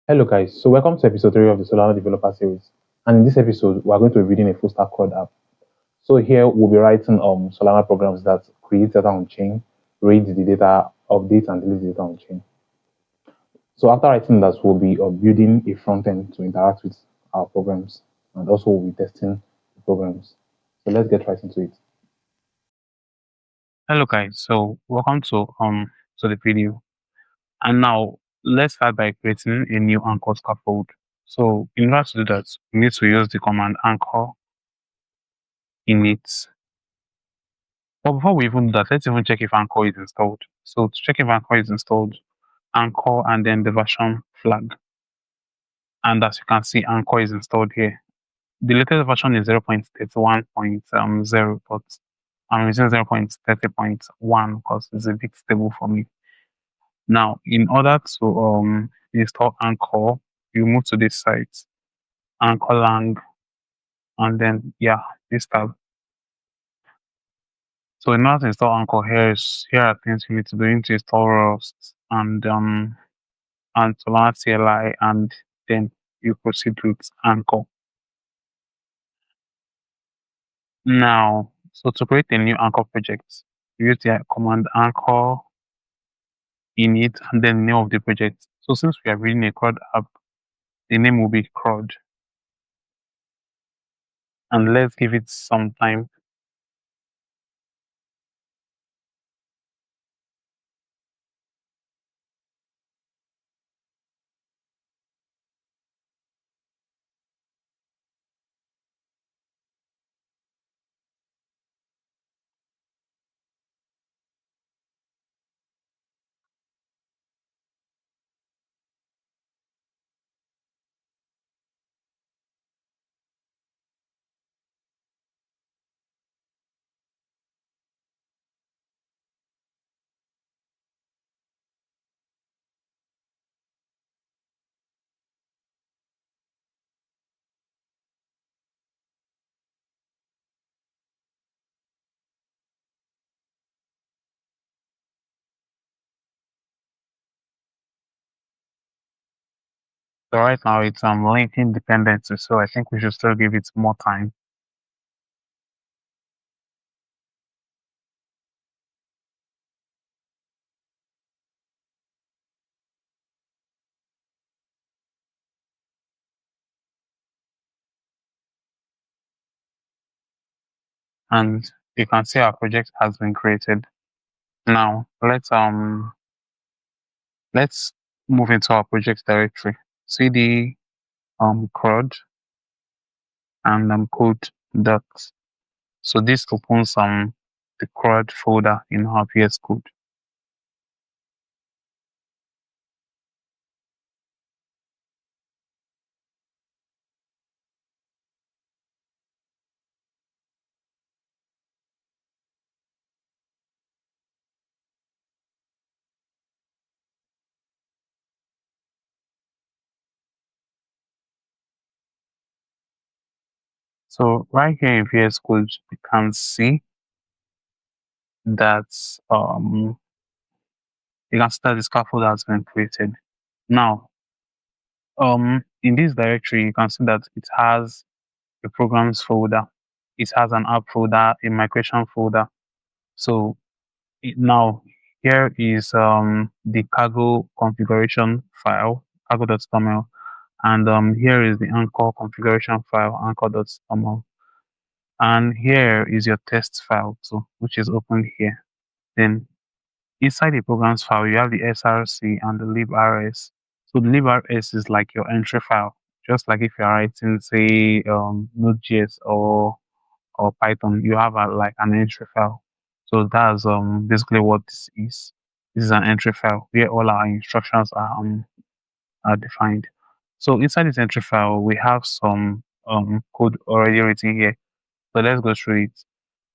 Hello guys, so welcome to episode 3 of the Solana Developer Series. And in this episode, we are going to be reading a Fullstack CRUD app. So here we'll be writing Solana programs that create data on chain, read the data, update and delete the data on chain. So after writing that, we'll be building a front end to interact with our programs, and also we'll be testing the programs. So let's get right into it. Hello guys, so welcome to the video. And now let's start by creating a new anchor scaffold. So in order to do that, we need to use the command anchor init. But before we even do that, let's even check if anchor is installed. So to check if anchor is installed, anchor and then the version flag. And as you can see, anchor is installed here. The latest version is 0.31.0, but I'm using 0.30.1 because it's a bit stable for me. Now, in order to install Anchor, you move to this site, Anchor Lang, and then this tab. So in order to install Anchor, here are things you need to do. You need to install Rust and Solana CLI, and then you proceed with Anchor. Now, so to create a new Anchor project, you use the command Anchor init and then name of the project. So since we are reading a CRUD app, the name will be CRUD. And let's give it some time. So right now it's linking dependencies, so I think we should still give it more time. And you can see our project has been created. Now let's move into our project directory. CD CRUD and code dot. So this opens the CRUD folder in our VS Code. So right here in VS Code, you can see that the scaffold has been created. Now, in this directory, you can see that it has a programs folder. It has an app folder, a migration folder. So now here is the cargo configuration file, cargo.toml, and here is the anchor configuration file, anchor.toml. And here is your test file too, which is open here. Then inside the programs file, you have the src and the librs. So the librs is like your entry file, just like if you're writing, say, Node.js or Python, you have like an entry file. So that's basically what this is. This is an entry file where all our instructions are defined. So inside this entry file, we have some code already written here. So let's go through it.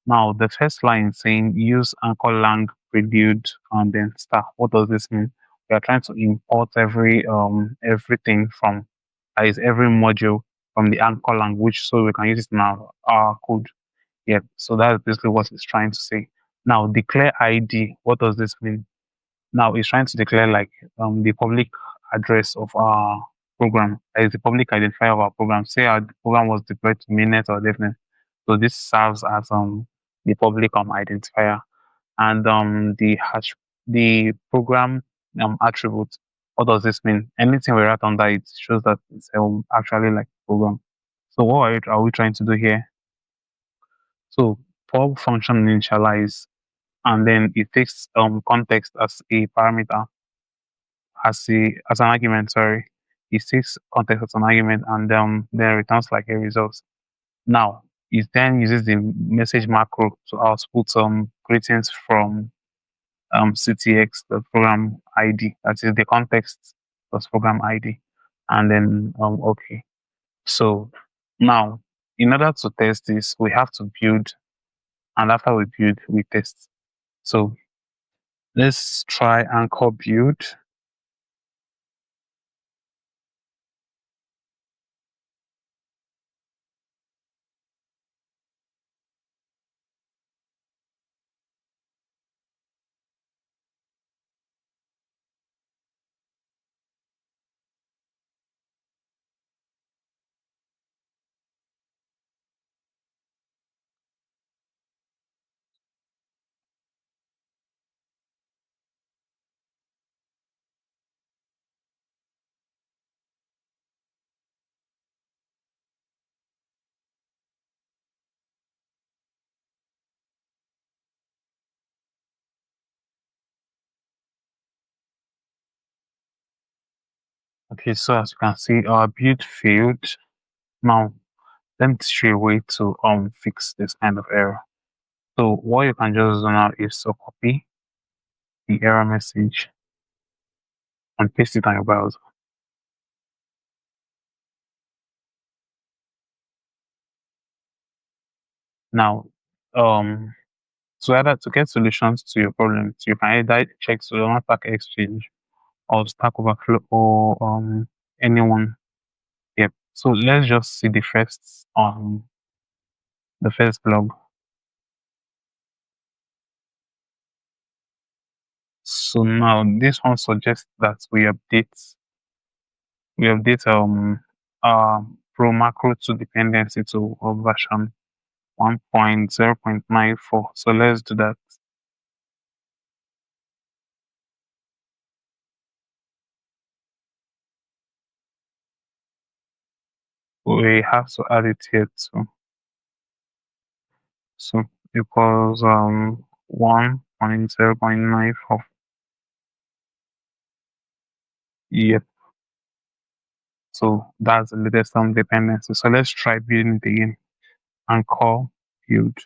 Now, the first line saying use anchor lang prelude and then star. What does this mean? We are trying to import everything from is every module from the anchor language so we can use it in our code. Yeah, so that's basically what it's trying to say. Now, declare ID. What does this mean? Now, it's trying to declare like the public address of program. That is the public identifier of our program. Say our program was deployed to mainnet or definite. So this serves as the public identifier, and the hash, the program attribute. What does this mean? Anything we write under it shows that it's actually like a program. So what are we trying to do here? So for function initialize, and then it takes context as a parameter, as an argument. Sorry, it takes context as an argument, and then returns like a result. Now it then uses the message macro to output some greetings from CTX, the program ID, that is the context plus program ID, and then okay. So now, in order to test this, we have to build, and after we build, we test. So let's try anchor build. Okay, so as you can see, our build failed. Now, let me show you a way to fix this kind of error. So what you can just do now is to copy the error message and paste it on your browser. Now, so either to get solutions to your problems, you can either check Solana Stack Exchange or Stack Overflow or anyone. Yep. So let's just see the first blog. So now this one suggests that we update pro macro to dependency to version 1.0.94. So let's do that. We have to add it here too. So equals 1.0.94. Yep. So that's the latest dependency. So let's try building it again and call build.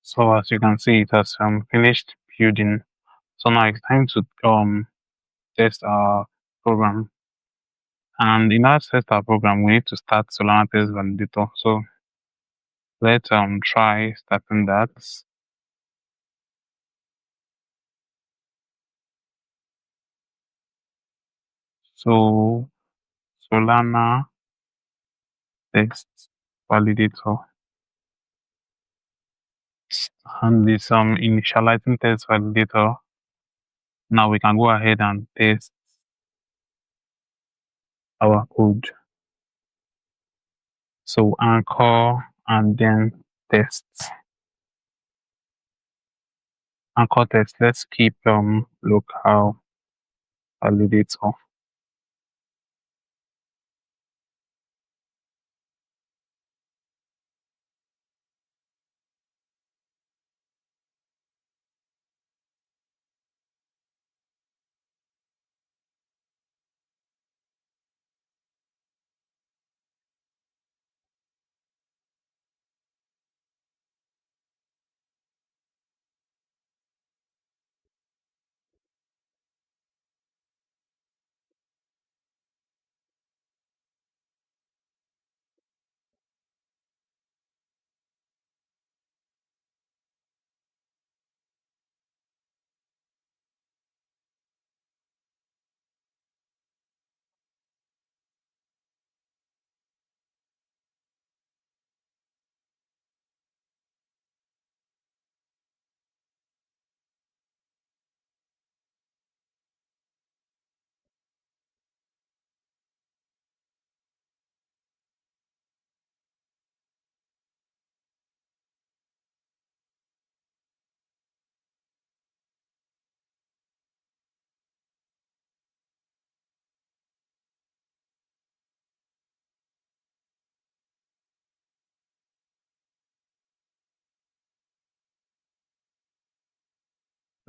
So as you can see, it has finished building. So now it's time to test our program. And in order to test our program, we need to start Solana test validator. So let's try starting that. So Solana test validator, and this initializing test validator. Now we can go ahead and test our code. So anchor and then test. Anchor test. Let's keep local validator.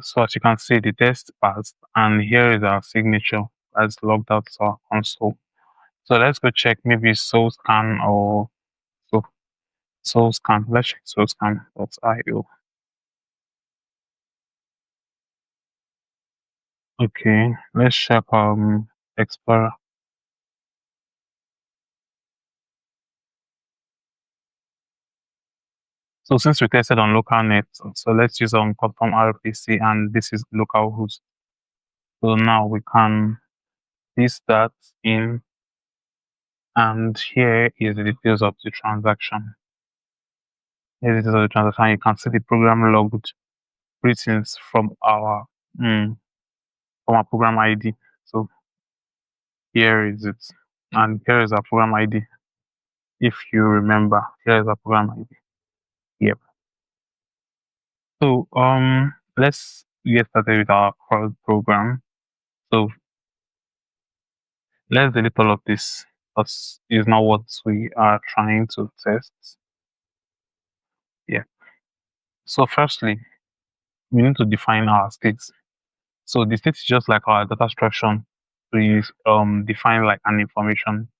So as you can see, the test passed, and here is our signature that's logged out to our console. So let's go check maybe SoulScan or so SoulScan. Let's check SoulScan.io. Okay, let's check Explorer. So since we tested on local net, so let's use confirm RPC, and this is localhost. So now we can paste that in, and here is the details of the transaction. Here is the details of the transaction. You can see the program logged greetings from our program ID. So here is it, and here is our program ID. If you remember, here is our program ID. Yep. So let's get started with our CRUD program. So let's delete all of this because it's not what we are trying to test. Yeah. So firstly, we need to define our states. So the state is just like our data structure. We define like an information.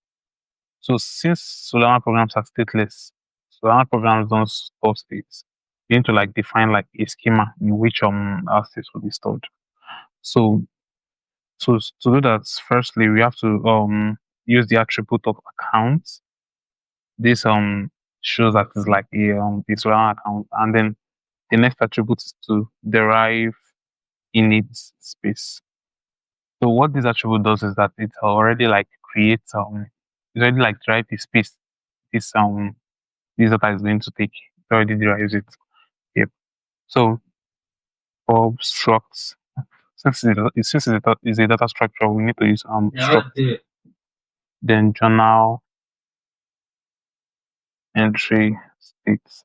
So since Solana programs are stateless, Solana programs don't store states. You need to like define like a schema in which our states will be stored. So to do that, firstly we have to use the attribute of account. This shows that it's like a Solana account, and then the next attribute is to derive init space. So what this attribute does is that it already like creates it's already like derive the space this this data is going to take. It already derives it. Yep. So for structs, since it's a data structure, we need to use struct, then journal entry states.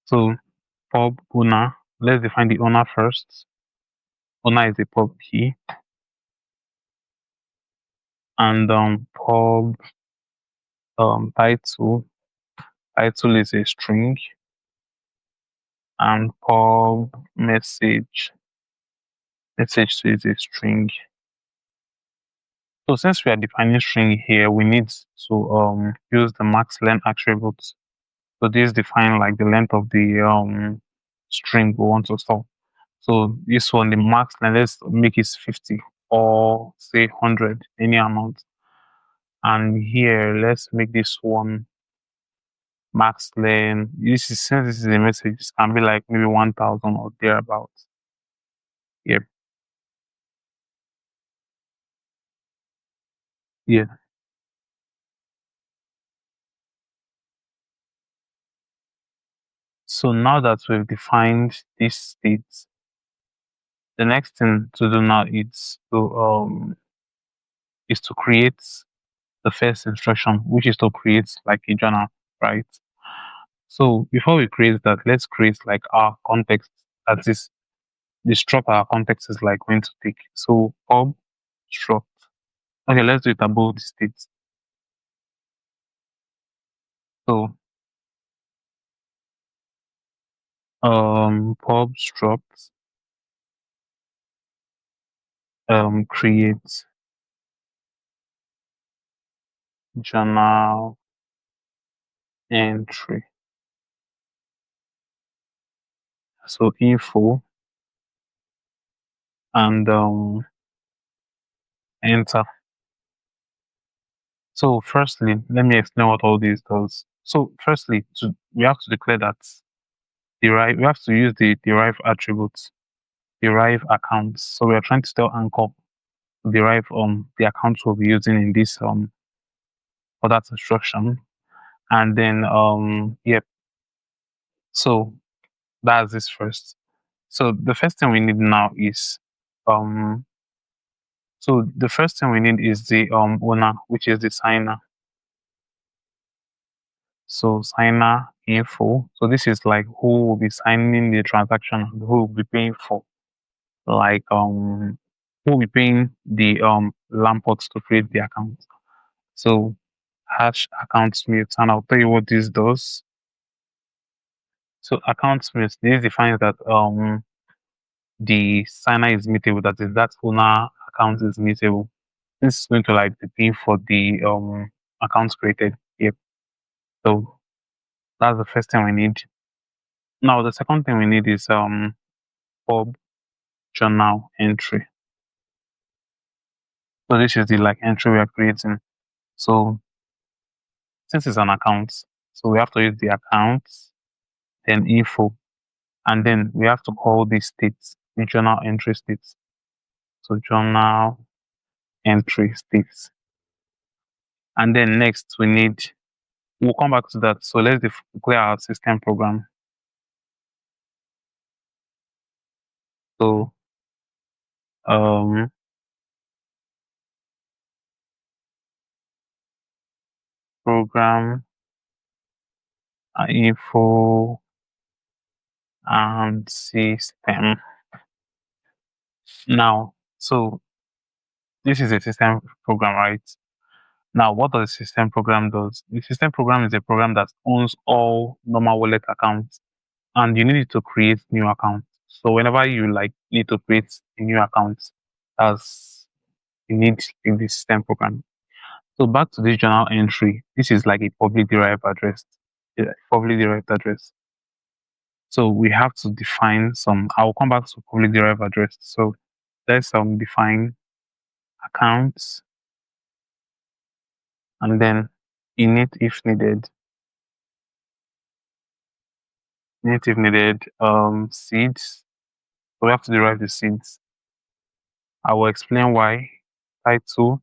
So pub owner, let's define the owner first. Owner is a pub key, and pub title. Title is a string, and pub message. Message is a string. So since we are defining string here, we need to use the max length attribute. So this define like the length of the string we want to store. So this one, the max length, let's make it 50 or say 100, any amount. And here, let's make this one max length. Since this is a message, it can be like maybe 1,000 or thereabouts. Yep. Yeah. So now that we've defined this state, the next thing to do now is to create the first instruction, which is to create like a journal, right? So before we create that, let's create like our context. That is the struct our context is like going to take. So pub struct. Okay, let's do it above the state. So pub struct create journal entry. So info and enter. So firstly, let me explain what all this does. So firstly, we have to declare that derive. We have to use the derive attributes, derive accounts. So we are trying to tell Anchor to derive the accounts we'll be using in this for that instruction, and then yep. So that's this first. So the first thing we need now is um. So the first thing we need is the owner, which is the signer. So signer info. So this is like who will be signing the transaction, who will be paying for, like who will be paying the Lamports to create the account. So hash account mute, and I'll tell you what this does. So account means this defines that the signer is mutable, that is that owner account is mutable. This is going to like the thing for the accounts created. Yep. So that's the first thing we need. Now the second thing we need is pub journal entry. So this is the like entry we are creating. So since it's an account, so we have to use the account, then info, and then we have to call the states, the journal entry states. So journal entry states. And then next we need, we'll come back to that. So let's declare our system program. So program info and system. Now, so this is a system program, right? Now, what does the system program does? The system program is a program that owns all normal wallet accounts, and you need to create new accounts. So whenever you like need to create a new account, as you need in the system program. So back to this journal entry, this is like a public derived address. Public derived address. So we have to define some. I'll come back to public derived address. So let's define accounts and then init if needed. Init if needed. Seeds. So we have to derive the seeds. I will explain why. Title.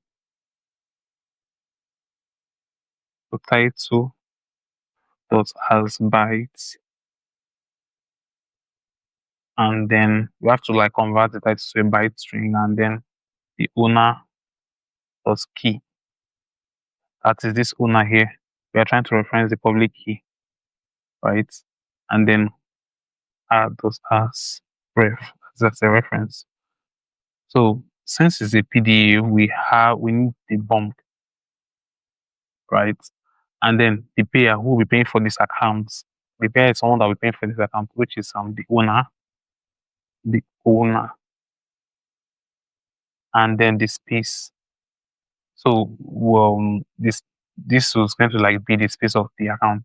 So title dot as bytes. And then we have to like convert the title to a byte string, and then the owner dot key. That is this owner here. We are trying to reference the public key, right? And then add those as ref. That's a reference. So since it's a PDA, we need the bump, right? And then the payer who will be paying for this account. The payer is someone that will be paying for this account, which is the owner. The owner. And then the space. So this was going to like be the space of the account.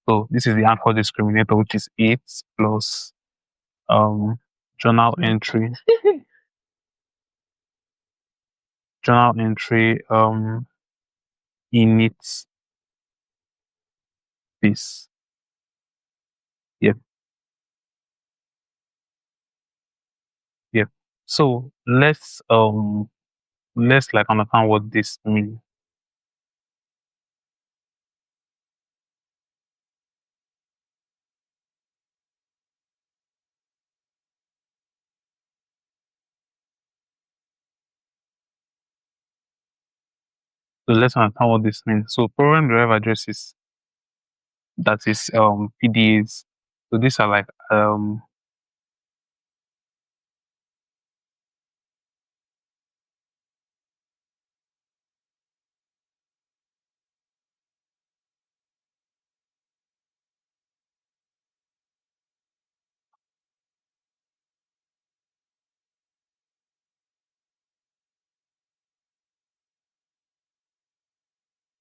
So this is the anchor discriminator, which is 8 plus journal entry. Journal entry init this. Yep. Yep. So let's like understand what this means. So let's understand what this means. So program derived addresses, that is PDAs. So these are like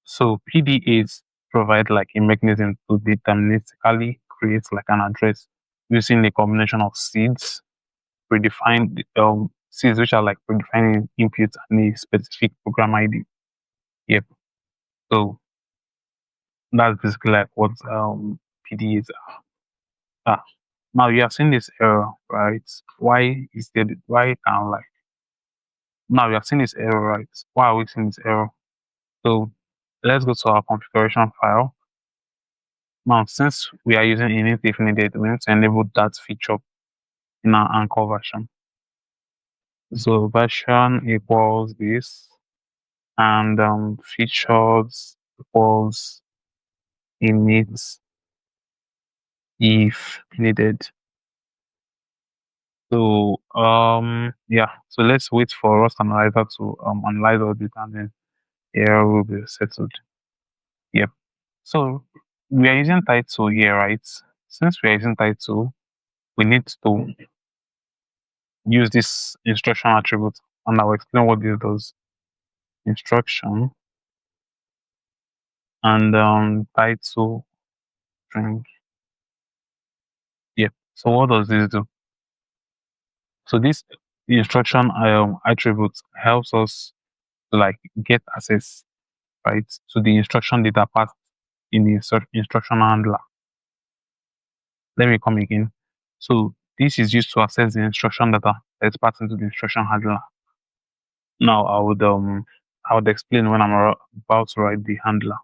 so PDAs provide like a mechanism to deterministically create like an address using a combination of seeds, predefined seeds which are like predefined inputs and a specific program ID. Yep. So that's basically like what PDAs are. Now you have seen this error, right? Why can like now you have seen this error, right? Why are we seeing this error? So let's go to our configuration file. Now, since we are using init if needed, we need to enable that feature in our anchor version. So version equals this, and features equals init if needed. So yeah, so let's wait for Rust Analyzer to analyze all this, and then error will be settled. Yep. So we are using title here, right? since we are using title, we need to use this instruction attribute, and I'll explain what this does. Instruction and title string. Yep. So what does this do? So this instruction attribute helps us to like get access, right, to the instruction data passed in the instruction handler. Let me come again. So this is used to access the instruction data that's passed into the instruction handler. Now I would explain when I'm about to write the handler.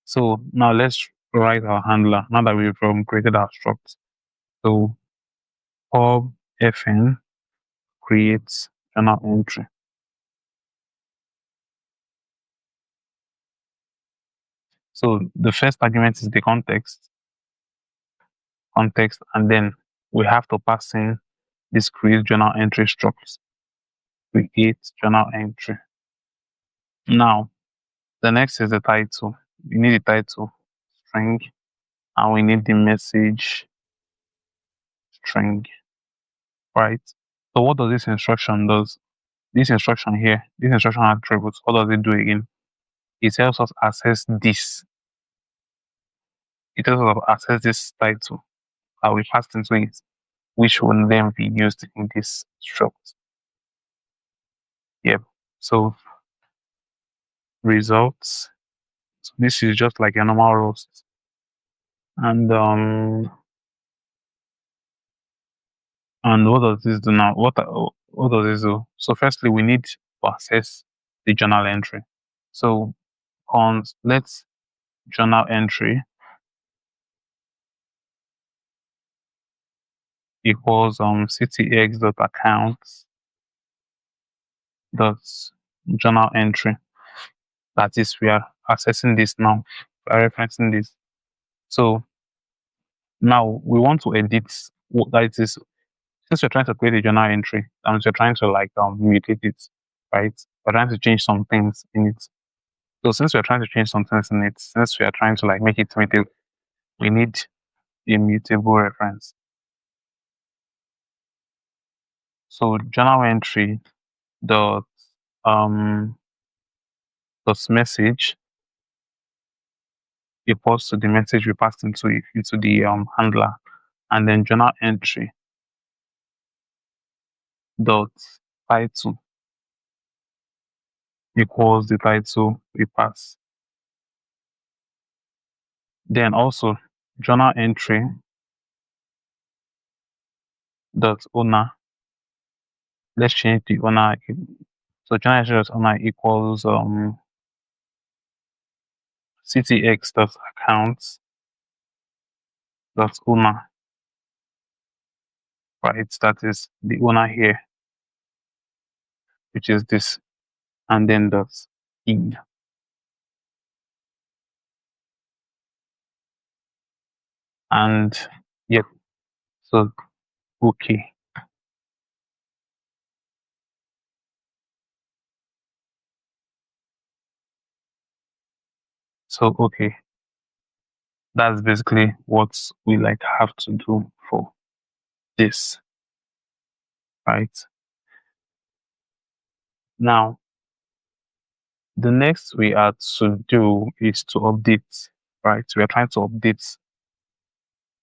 So now let's write our handler now that we've created our struct. So pub fn creates journal entry. So the first argument is the context, and then we have to pass in this create journal entry struct. Create journal entry. Now the next is the title. We need the title string, and we need the message string, right? So what does this instruction does? This instruction here, this instruction attributes, what does it do again? It helps us access this. It helps us access this title that we passed into it, which will then be used in this struct. Yep. So results. So this is just like a normal roast. And what does this do now? What does this do? So firstly, we need to access the journal entry. So let's journal entry equals ctx.accounts dot journal entry. That is, we are accessing this now. We are referencing this. So now we want to edit what that is. Since we're trying to create a journal entry, and we're trying to like mutate it, right? We're trying to change some things in it. So since we're trying to change some things in it, since we are trying to like make it mutable, we need a mutable reference. So journal entry dot dot message equals to the message we passed into the handler, and then journal entry dot title equals the title we pass. Then also journal entry dot owner. Let's change the owner. So journal entry dot owner equals ctx dot accounts dot owner. Right, that is the owner here, which is this, and then dot in. And yep, so okay. So okay, that's basically what we like have to do for this, right? Now, the next we are to do is to update, right? We are trying to update,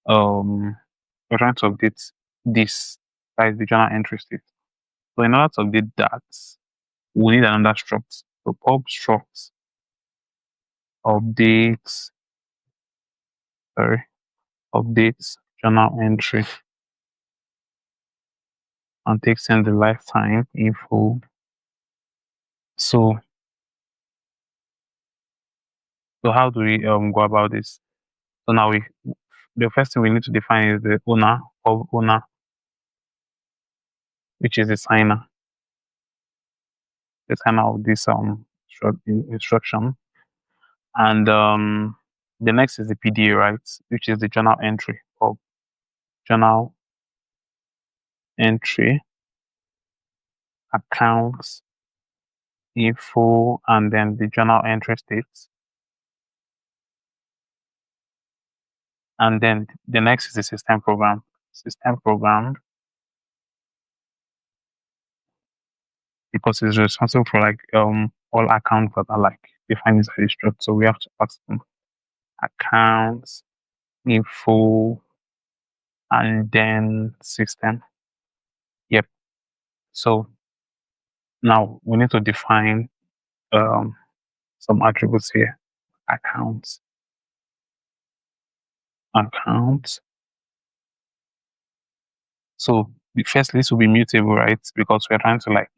we're trying to update this, right? The journal entry state. So in order to update that, we need another struct. So pub struct updates, updates journal entry and takes in the lifetime info. So how do we go about this? So now the first thing we need to define is the owner of owner, which is the signer of this instruction. And the next is the PDA, right? Which is the journal entry of journal entry accounts info, and then the journal entry states. And then the next is the system program. System program, because it's responsible for like all accounts that are like defined inside the struct. So we have to pass them accounts, info, and then system. Yep. So now we need to define um, some attributes here. Accounts, accounts. So firstly, this will be mutable, right? Because we're trying to like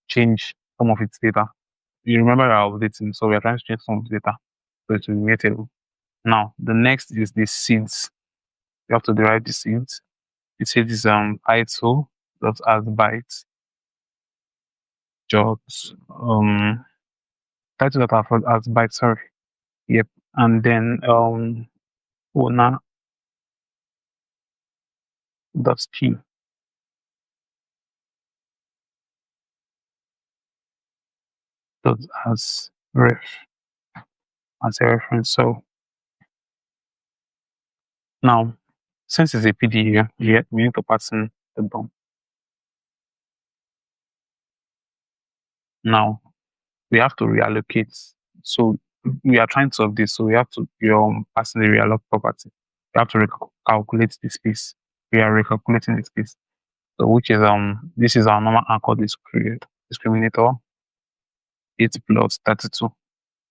change some of its data. You remember our updating, so we're trying to change some of the data. So it will be mutable. Now the next is the seeds. You have to derive the seeds. It says title dot as bytes jobs title dot as bytes, sorry. Yep. And then owner dot p dot as a reference. So now since it's a PD here, we need to pass in the DOM. Now we have to reallocate. So we are trying to solve this. So we have to pass in the reallocate property. We have to calculate the space. We are recalculating the space. So which is this is our normal anchor discriminator. 8 plus 32.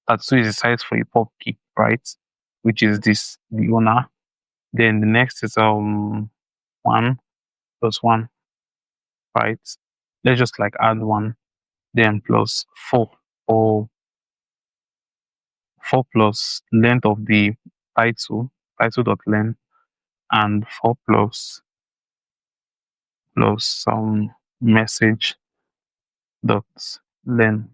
32 is the size for a pub key, right? Which is this, the owner. Then the next is 1 plus 1, right? Let's just like add 1, then plus 4 or 4 plus length of the title dot length, and 4 plus some message dot length.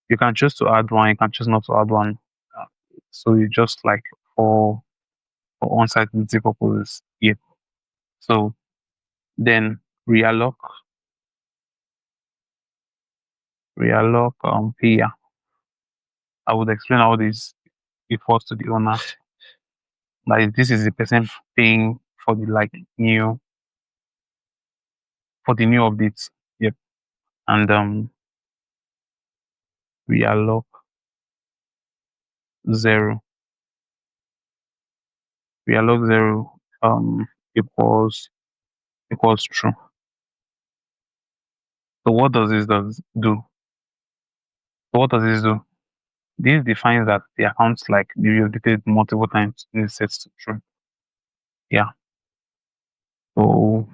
You can choose to add 1, you can choose not to add 1. So you just like for uncertainty purposes. Yeah. So then reallocate payer. I would explain how this refers to the owner. Like this is the person paying for the like new updates. Yep. And reallocate 0. Reallocate 0 equals true. So what does this do? So what does this do? This defines that the accounts like be updated multiple times in the sets to true. Yeah. So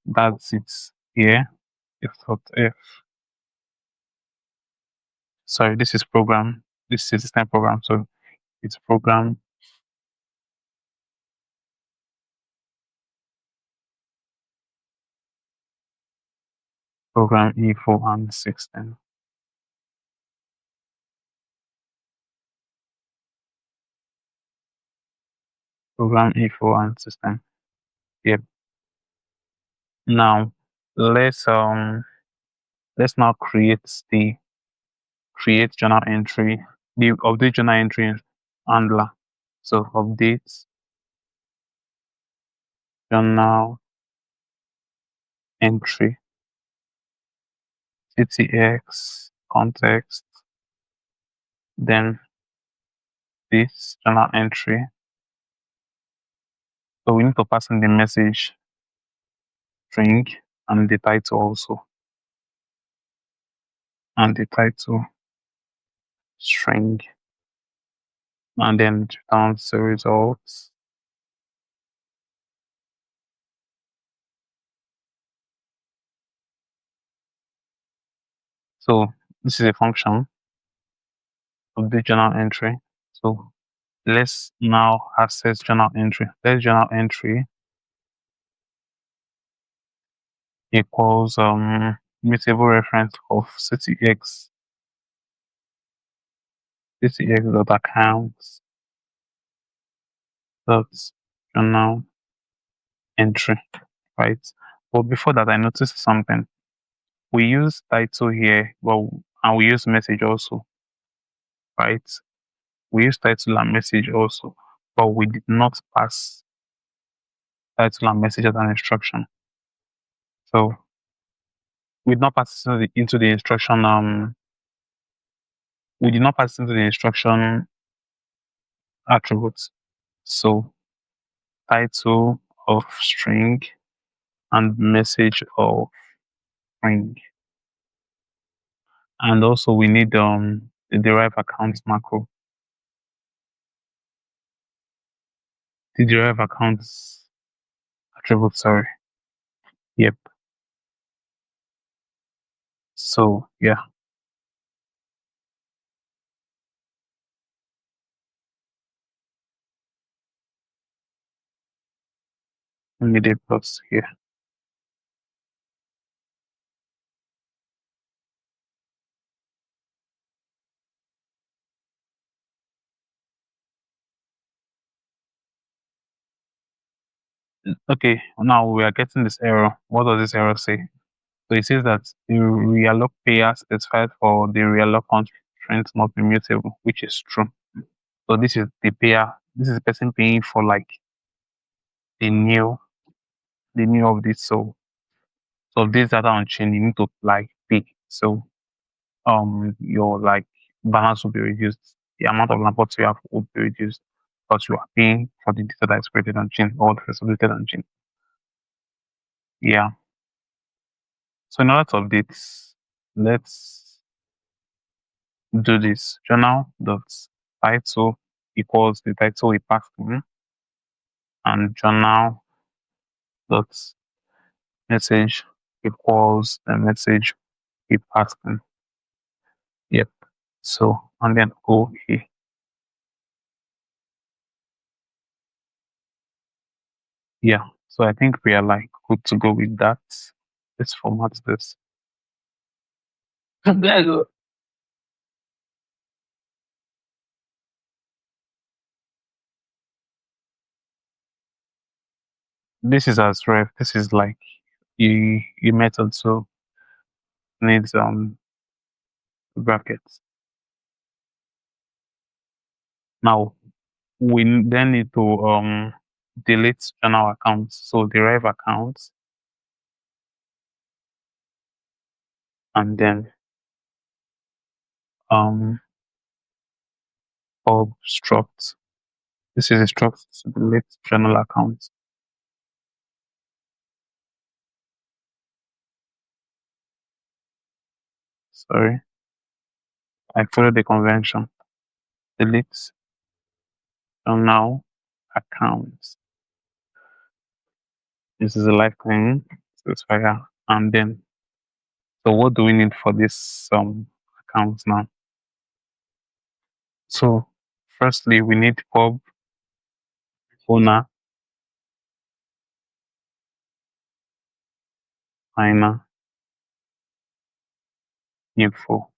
that's it here. If sorry, this is program. This is system program. So it's program info and system. Program info and system. Yep. Now let's now create journal entry, the update journal entry handler. So update journal entry ctx context, then this journal entry. So we need to pass in the message string and the title also, and the title string, and then return the results. So this is a function of the journal entry. So let's now access journal entry. Let journal entry equals mutable reference of ctx dot accounts dot journal entry, right? But before that, I noticed something. We use title here, and we use message also, right? we use title and message also, but we did not pass title and message as an instruction. So we did not pass into the instruction. We did not pass into the instruction attributes. So title of string and message of string. And also we need the derive account macro. The derive accounts attribute, sorry. Yep. So yeah. We need a plus here. Okay, now we are getting this error. What does this error say? So it says that the realloc payer specified for the realloc constraint not immutable, which is true. So this is the payer. This is the person paying for like the new of this. So if this data on chain, you need to like pay. So your like balance will be reduced. The amount of lampots you have will be reduced because you are paying for the data that is created on chain or the rest of the data on chain. Yeah. So in order to update, let's do this. Journal dot title equals the title we passed in, and journal dot message equals the message we passed in. Yep. So and then okay. Yeah. So I think we are like good to go with that. Let's format this. There you go. This is as ref. This is like a method, so needs brackets. Now we then need to delete journal accounts. So derive accounts and then pub struct. This is a struct to delete journal accounts. Sorry, I followed the convention. Delete journal accounts. This is a lifetime specifier. And then, so what do we need for this accounts now? So firstly, we need pub owner signer info.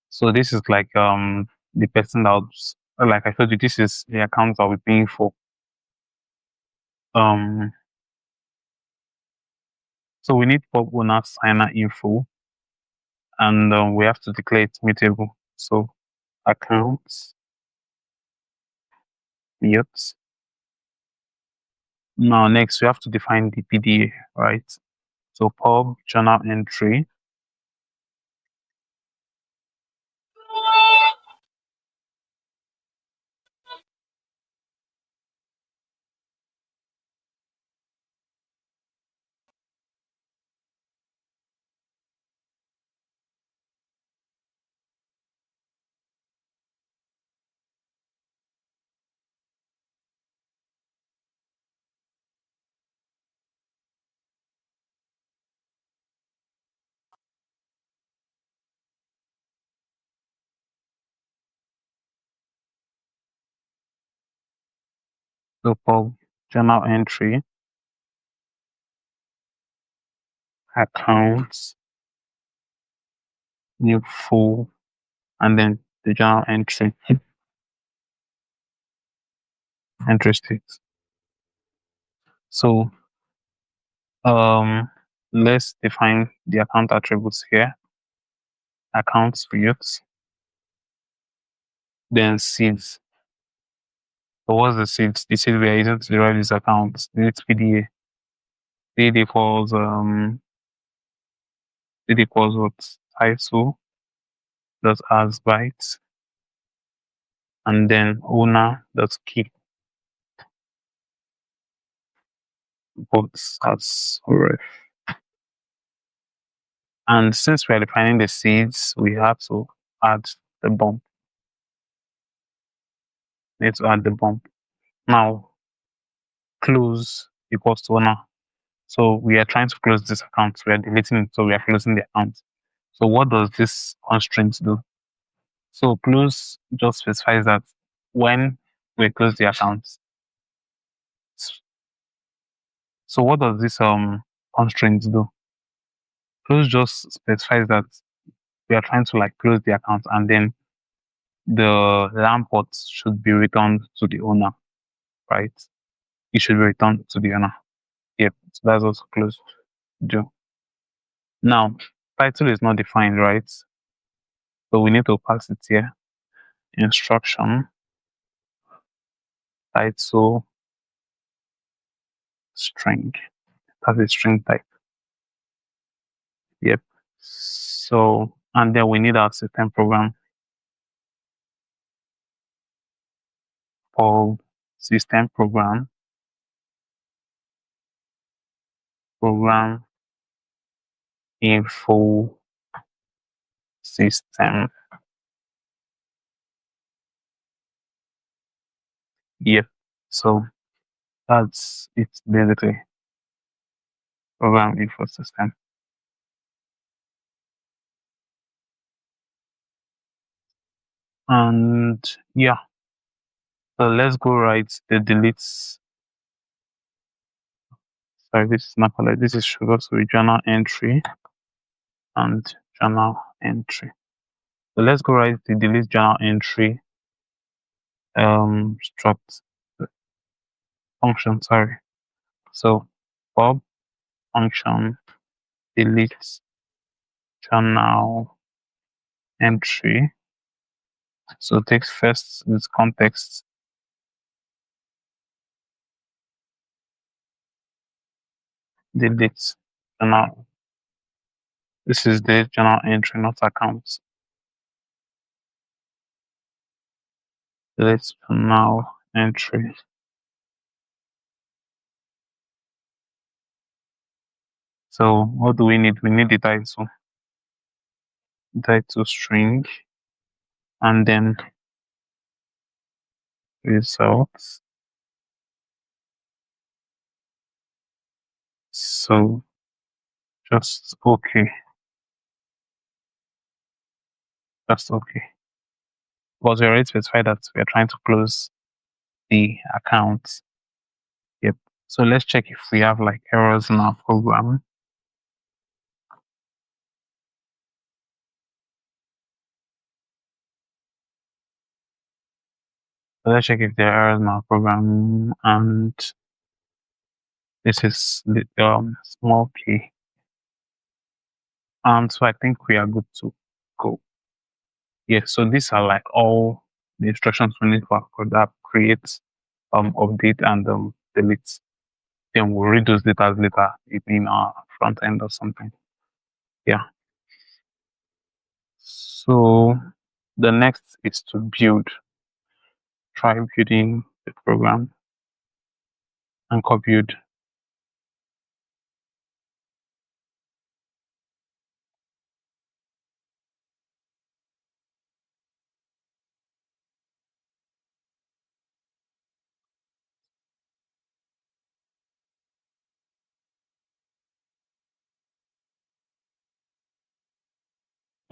So this is like the person that's, like I told you, this is the account I'll be paying for. So we need pub owner signer info, and we have to declare it mutable. So accounts mute. Now next we have to define the PDA, right? So pub journal entry so pub journal entry accounts new full and then the journal entry entry state. So let's define the account attributes here. Accounts fields Then seeds. So what's the seeds? The seeds we are using to derive this account. It's PDA. PDA equals PDA equals what? ISO dot as bytes, and then owner dot key both as ref. And since we are defining the seeds, we have to add the bump. Need to add the bump. Now close equals to owner. So we are trying to close this account. We are deleting it, so we are closing the account. So what does this constraint do? So close just specifies that when we close the account. So what does this constraint do? Close just specifies that we are trying to like close the account, and then the LAN port should be returned to the owner, right? It should be returned to the owner. Yep. So that's also close do. Now title is not defined, right? So we need to pass it here. Instruction title string. That's a string type. Yep. So and then we need our system program called system program info system. Yep. So that's it basically. Program info system. And yeah. So let's go write the deletes. Sorry, this is not correct. This is should also be journal entry and journal entry. So let's go write the delete journal entry struct function. Sorry. So pub function delete journal entry. So takes first this context. Delete journal. This is the journal entry, not account. Delete journal entry. So what do we need? We need the title string, and then results. So just okay. Just okay. Because we already specified that we are trying to close the account. Yep. So let's check if we have like errors in our program. So let's check if there are errors in our program, and this is the small k. So I think we are good to go. Yeah, so these are like all the instructions we need for CRUD app: create, update, and delete. Then we'll read those data later in our front end or something. Yeah. So the next is to build. Try building the program and build.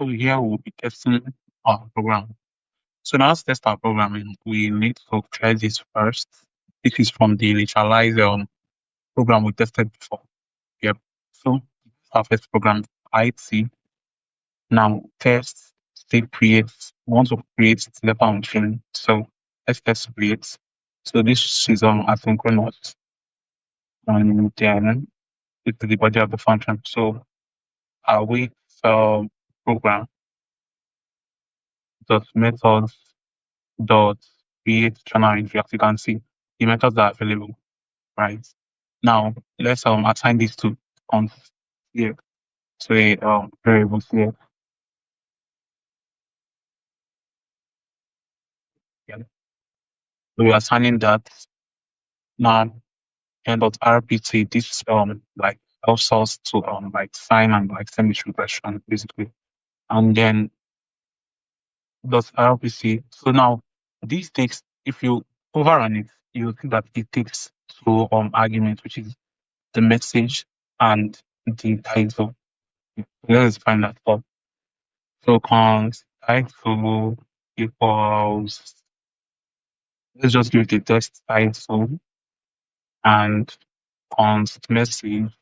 So here we'll be testing our program. So now let's test our programming. We need to try this first. This is from the initialize program we tested before. Yep. So our first program IT. Now test state create. We want to create the function. So let's test create. So this is asynchronous, and then it's the body of the function. So our wait program does methods dot create journal entry. As you can see, the methods are available, right? Now let's assign these to const here to a variable here. Yeah. So we're assigning that now and dot rpt. This like helps us to like sign and like send this regression basically, and then dot rpc. So now this takes, if you overrun it, you'll see that it takes two arguments, which is the message and the title. Let's find that up. So const title equals, let's just give it a text title, and const message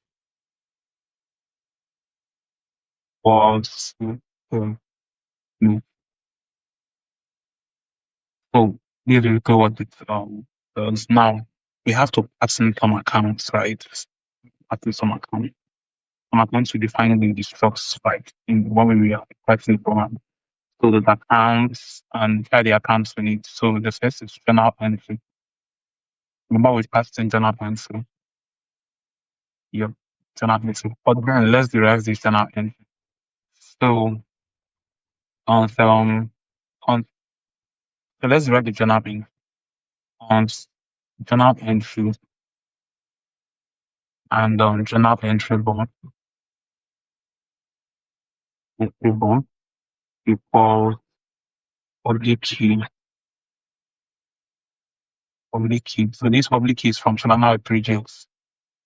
was so this is what it does. Now we have to pass in some accounts, right? Pass in some accounts we define in the structs, like in one way we are writing the program. So the accounts and here the accounts we need. So the first is journal entry. Remember we passed in journal entry. Yep, journal entry. But then let's derive this journal entry. So on so let's derive the journal entry on journal entry and journal entry bond equals public key, public key. So this public key is from Solana 3JS.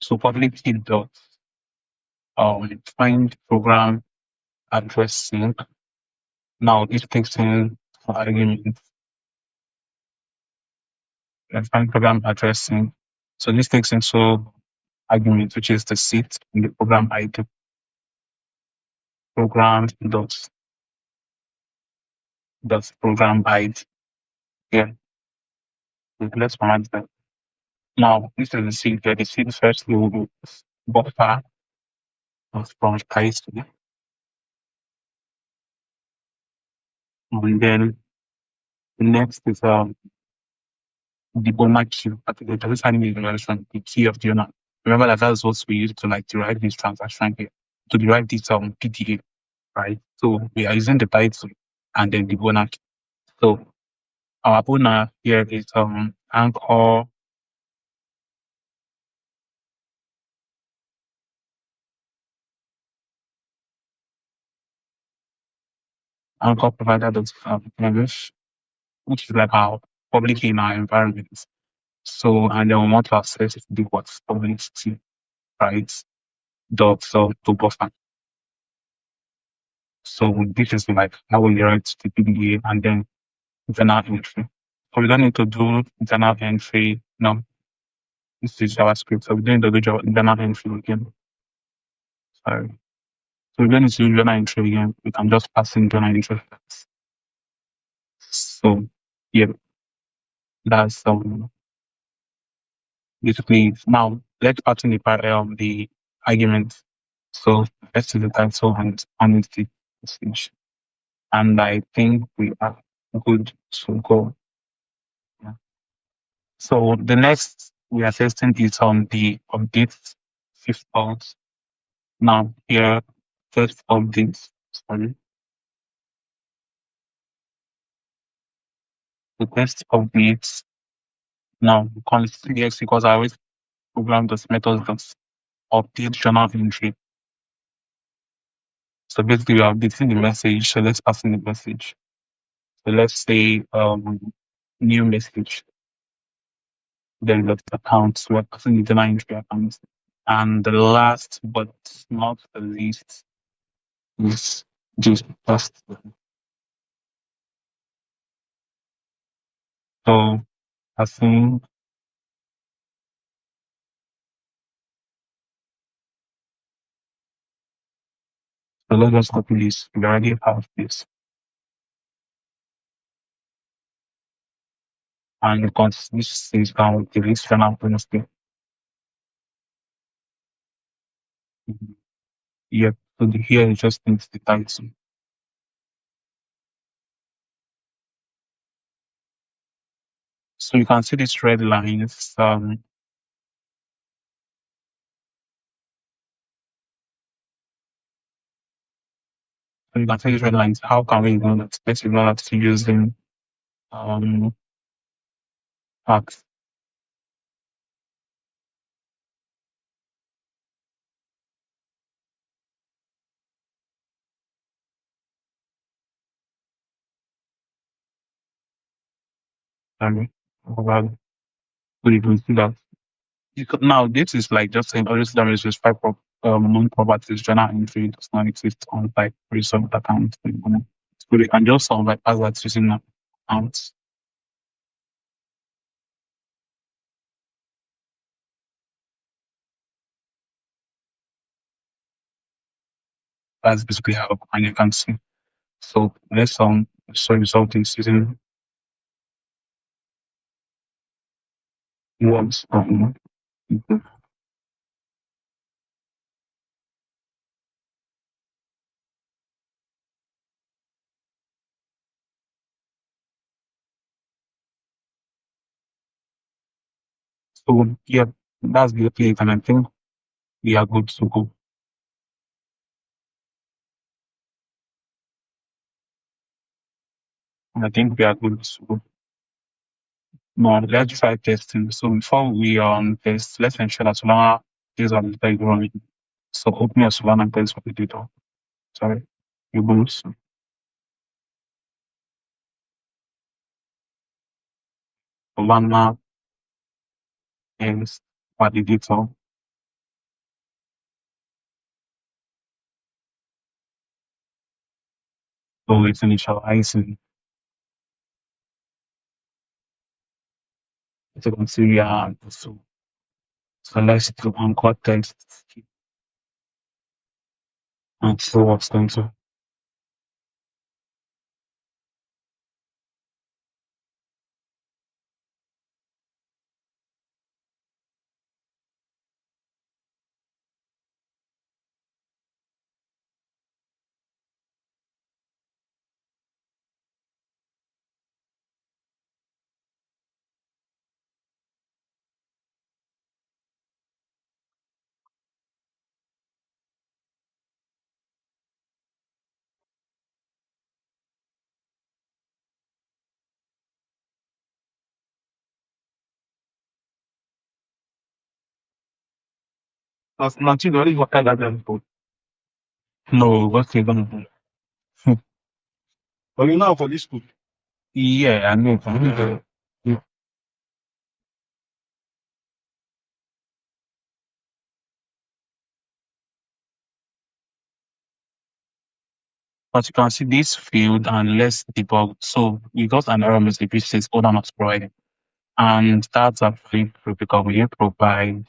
So public key dot find program addressing. Now this takes in argument and find program addressing. So this takes into argument, which is the seat in the program ID. Program dot program ID. Yeah, let's format that. Now this is the seed here. The seed first will be buffer from IC, and then the next is the bonus key. The just handling the relation, the key of the owner. Remember that that's what we use to like derive this transaction here, to derive this PTA, right? So we are using the title and then the bonus key. So our owner here is anchor provider dot English, which is like our public key in our environment. So and then we want to access the what's public key, right? Dot to buffer. So this is like how we write the PDA and then journal entry. So we don't need to do journal entry. No, this is JavaScript. So we don't need to do journal entry again. Sorry. So we don't need to do journal entry again. We can just pass in journal entry. So yeah, that's basically now let's pass in the argument. So let's do the title and the message. And I think we are good to go. Yeah. So the next we are testing is on the update fifth out. Now here, first update, sorry, the test updates. Now constantly x because I always program this method that update journal entry. So basically we are updating the message. So let's pass in the message. So let's say new message. Then the account, we're passing the journal entry account. And the last but not the least is just test. So I think so let's just copy this. We already have this. And because this is down the list journal honesty. Yep. So the here it just needs the title. So you can see these red lines. So you can see these red lines. How can we know that this is not using um hacks? Well, so you can see that. Now this is like just saying obviously there is just five non-properties journal entry does not exist on like result account. So they can just bypass that using accounts. That's basically how and you can see. So let's so result is using words so yeah, that's basically it, and I think we are good to go. And I think we are good to go. Now let's try testing. So before we test, let's ensure that Solana is on the data running. So open your Solana and test for the data. Sorry, you both. Solana is validator. So it's initializing. It's a consider so let's do anchor text and see what's going to. That's not you know what kind of input. No, what's it gonna do? But you know for this school. Yeah, I know. But you can see this field and less debug. So we got an error message which says order not provided. And that's actually true because we provide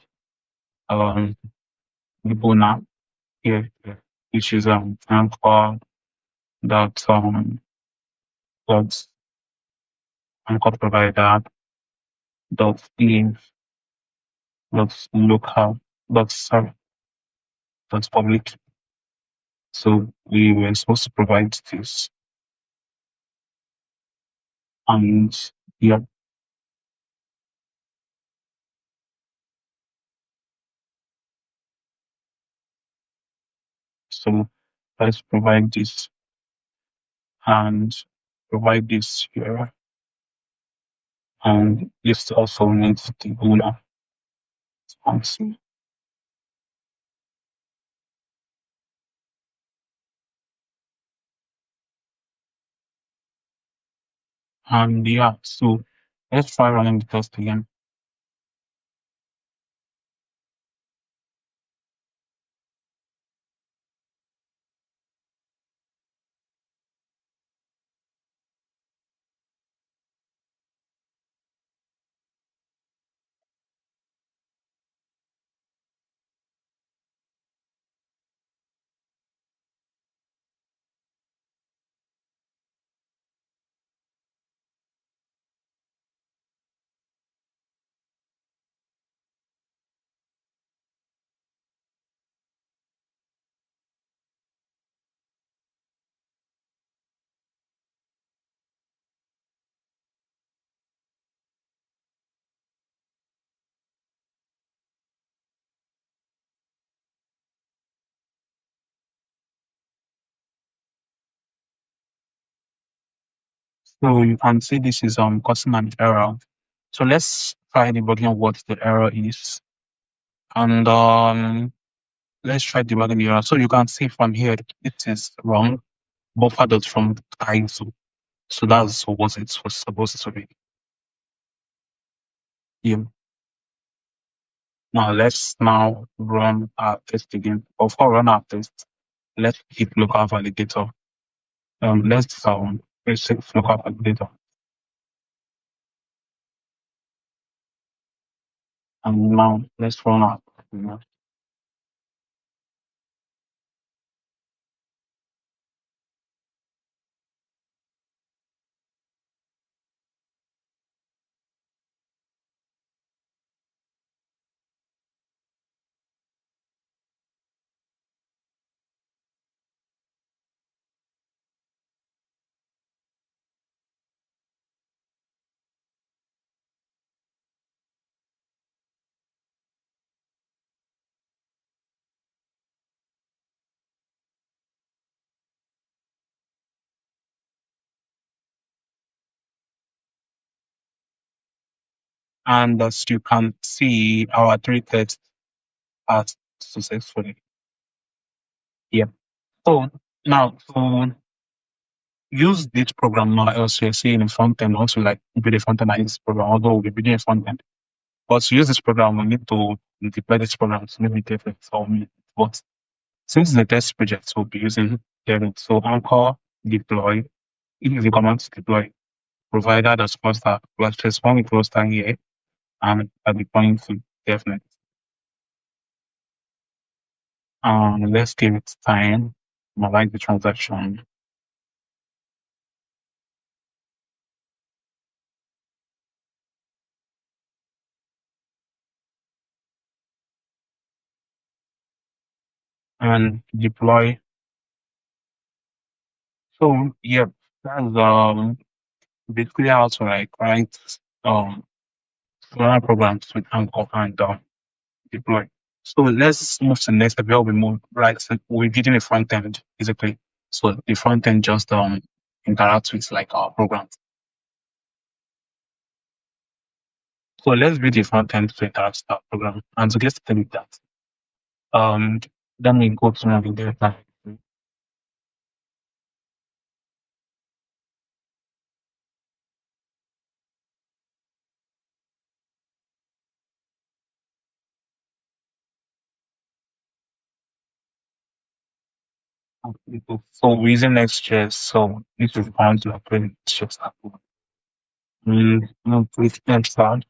um the bona here, which is anchor that that anchor provider dot in dot local dot sorry dot public. So we were supposed to provide this and yeah, so let's provide this and provide this here. And this also needs the owner response. And yeah, so let's try running the test again. So you can see this is causing an error. So let's try debugging what the error is. And let's try debugging the error. So you can see from here it is wrong. Buffer.from title. So that's what it was supposed to be. Yeah. Now let's now run our test again. Before run our test, let's hit local validator. Let's hit local validator. And now let's run our test. And as you can see, our three tests are successfully. Yeah. So now to use this program now, else you're seeing in front end, also like build a front end and use this program, although we'll be building a front end. But to use this program, we need to deploy this program to make it different for me. But since it's a test project, we'll be using Devin. So anchor deploy, it is the command to deploy provider that's cluster, plus just one cluster here, and at the point to definite. Let's give it time. I like the transaction. And deploy. So yeah, that's basically how to like write um Solana programs with Anchor and deploy. So let's move to the next step where we move right. So we're getting a front end basically. So the front end just interacts with like our program. So let's build the front end to interact with our program. And to get started with that, um then we go to navigate that. So we're using Next.js, so this is bound to open just happen. No, please can't start.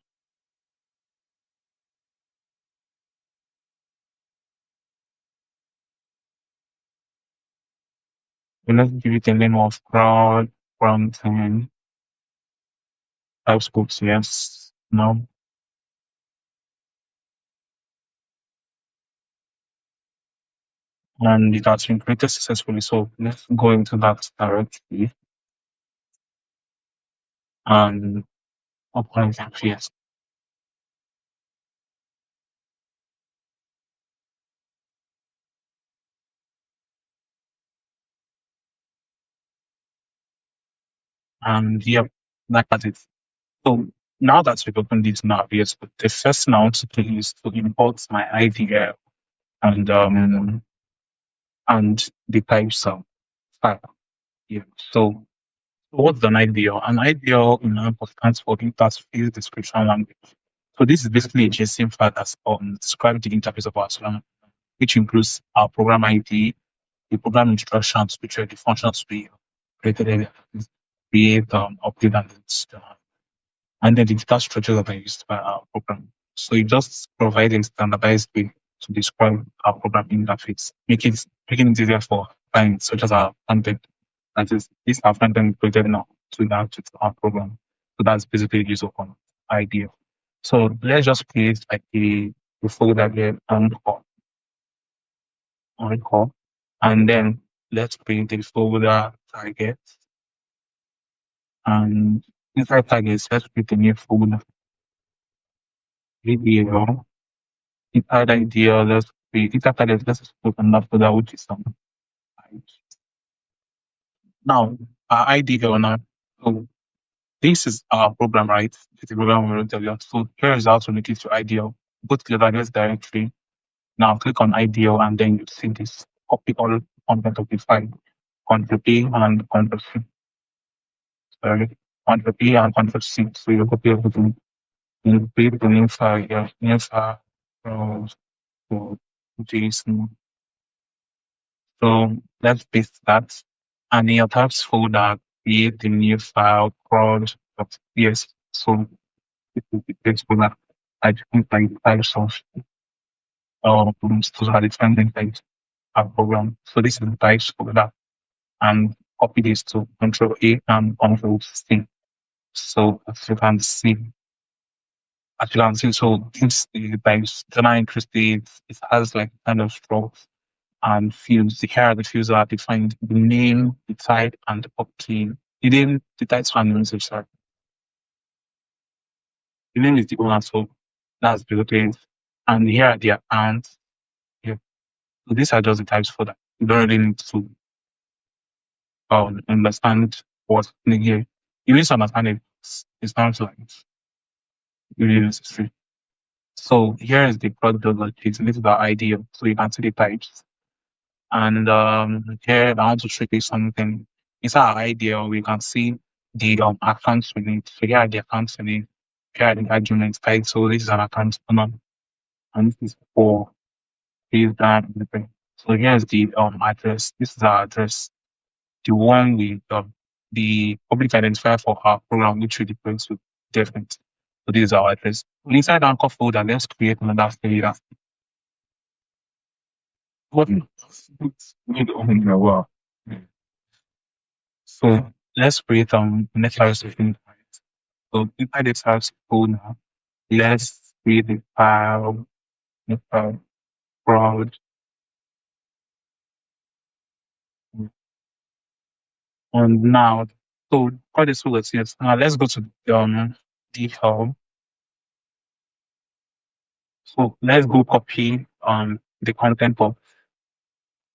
Let's give it a name of crowd frontend TypeScript, yes. No. And it has been created successfully. So let's go into that directly and open it up, yes. And yep, that's it. So now that we've opened this now, yes, the first now to do is to import my IDL and the types of file. Yeah. So what's an IDL? An IDL in AMP stands for Interface Description Language. So this is basically a JSON file that's describes the interface of our Solana, which includes our program ID, the program instructions, which are the functions we created earlier, create, update, and then the data structure that are used by our program. So it just provides a standardized way to describe our program interface, making it easier for clients such as our frontend. That is, this our frontend created now to interact with our program. So that's basically the use of an idea. So let's just create like a folder here on call, and then let's create a folder target, and inside targets let's create a new folder video. Inside idea, let's create inside targets, let's put another folder which is some now our idea now. this is our program, right? It's a program we wrote earlier. So here is how to make it to IDL. Go to the database directory. Now click on IDL and then you see this. Copy all content of the file. Control A and Control C. Sorry. Control A and Control C. So you copy everything. You create the new file here. New file to JSON. So let's paste that. And in your types folder, create the new file called yes. So it will be text folder. I think like types of those are the different types of program. So this is the types folder and copy this to Control A and Control C. So as you can see, so this is types general interest it has like kind of strokes and fields. The here are the fields that are defined the name, the type, and the pop key. The name, the type and name, sorry. The name is the owner, so that's the case. And here are the accounts. Yeah. So these are just the types for that. You don't really need to understand what's happening here. You need to understand it. It's not like really necessary. So here is the product logic. This is the idea. So you can see the types. And here I want to show you something. It's our idea. We can see the accounts we need. So here are the accounts we need. Here are the arguments. Right? So this is an account owner, and this is for this that. So here's the address. This is our address. The one with the public identifier for our program, which we deploy to different. So this is our address. Inside Anchor folder, let's create another folder. What need open the well. So let's create necessary thing. So inside this house folder, let's create the file, CRUD. And now, so CRUD is full of yes. Now let's go to the hub. So let's go copy the content of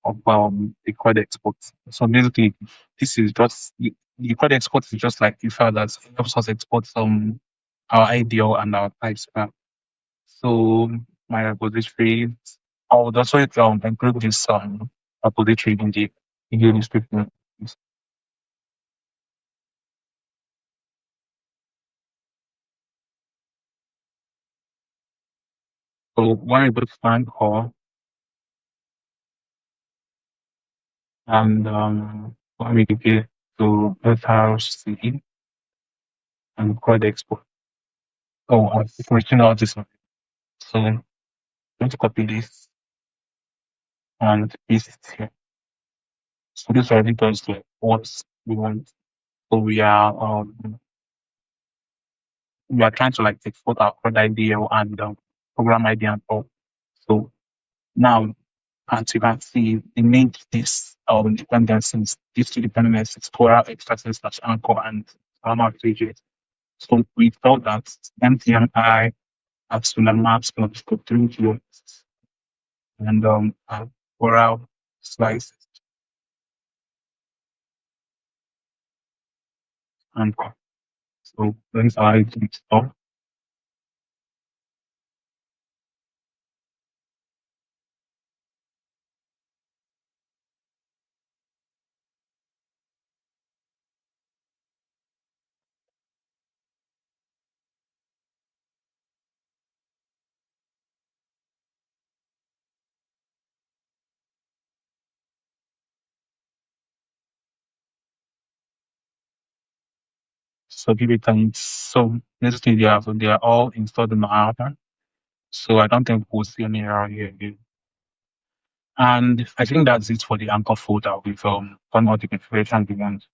the CRUD export. So basically, this is just the CRUD export is just like the file that helps us export our IDO and our types. So my repository, I would also include this repository in the description. So when we go to find call and when we get to FRC and CRUD export. Oh, I'm switching out this one. So I'm going to copy this and paste it here. So this already does like what we want. So we are trying to like export our CRUD ID and program ID and all. So now, as you can see, we made this dependencies, these two dependencies, Explorer, Extraction slash Anchor, and Solana pages. So we thought that MTMI at Solana maps plus the three units and Explorer slices Anchor. So these are it stuff. So give it time. So basically they are all installed in the router. So I don't think we'll see any error here again. And I think that's it for the Anchor folder with done all the configuration we want.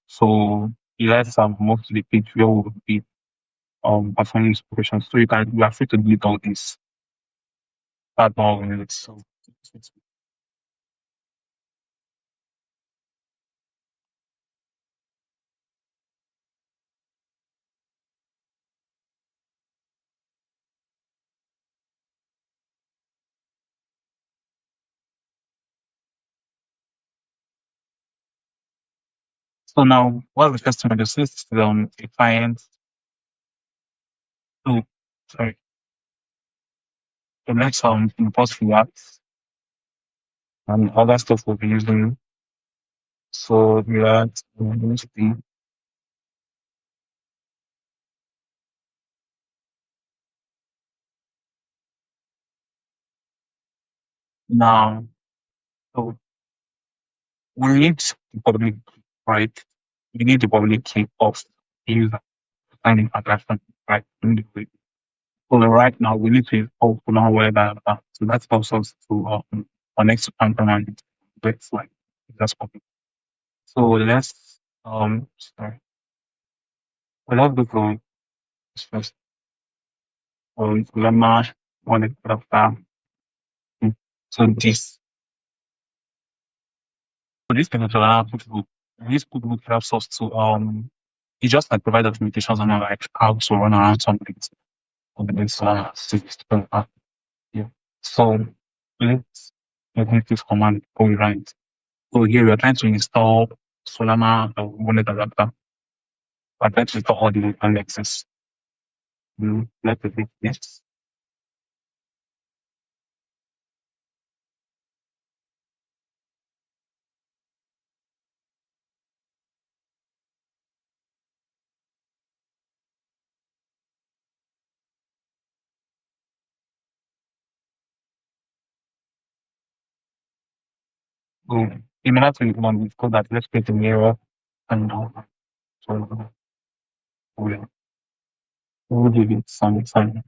So let's move to the page where we will be performing this operation. So you are free to delete all this. Start all in it. So So now, what's the first thing I do? Since it's a client, oh, sorry, the next import React and other stuff we'll be using. So React, mostly now. So we need the public key, right? We need the public key of the user signing transaction, right? So right now we need to install Solana whatever. So that helps us to connect to Phantom, that's like that's public. So let's sorry. Well, let's go to this first Solana wallet adapter. So this kind of Solana cookbook, this cookbook helps us to it just like provide documentations on like how to run around something on the Solana system. Yeah. So let's make this command before we run it. So here we are trying to install Solana wallet adapter. We're trying to install all the indexes. Let's do this. So immediately we code that let's create a mirror and so we'll, we'll give it some time.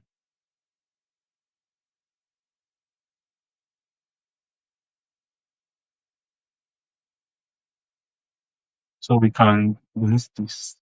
So we can list this.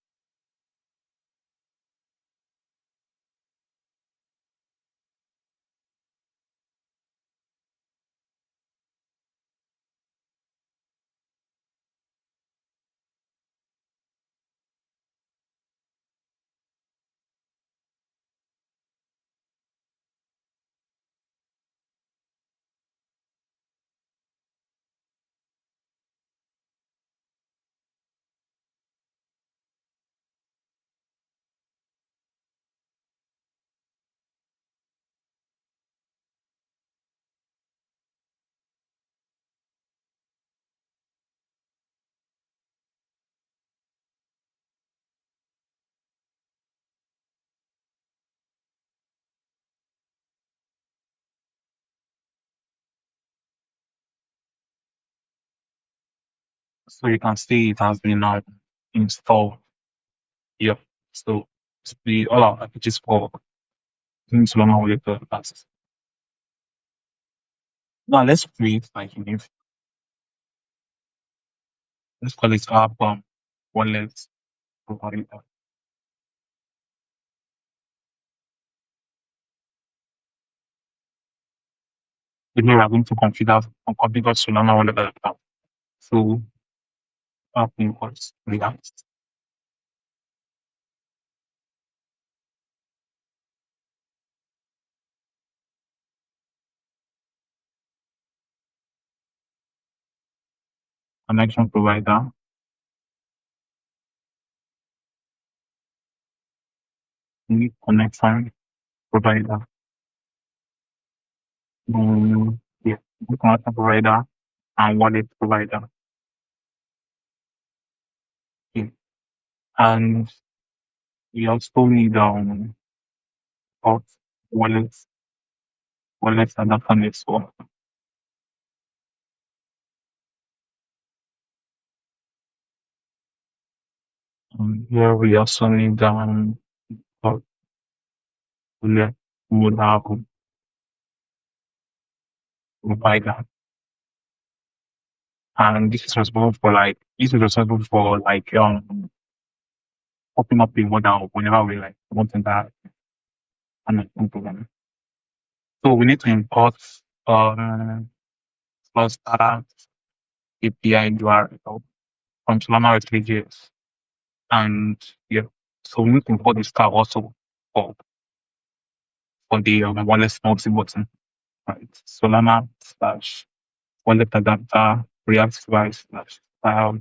So you can see it has been now installed. Yep. So it's the all our packages for things Solana wallet access. Now let's create like a new let's call it app wallet provider. Then we are going to configure Solana wallet adapter. So app imports React connection provider. Need connection provider. Yeah, the connection provider and wallet provider. Okay. And we also need of wallets adapter network. Here we also need of wallet modal provider. And this is responsible for like popping up the model whenever we like want to that and program. So we need to import plus data API URL from Solana 3JS. And yeah, so we need to import this tab also for the wallet multi button, right? Solana slash wallet adapter React device slash style.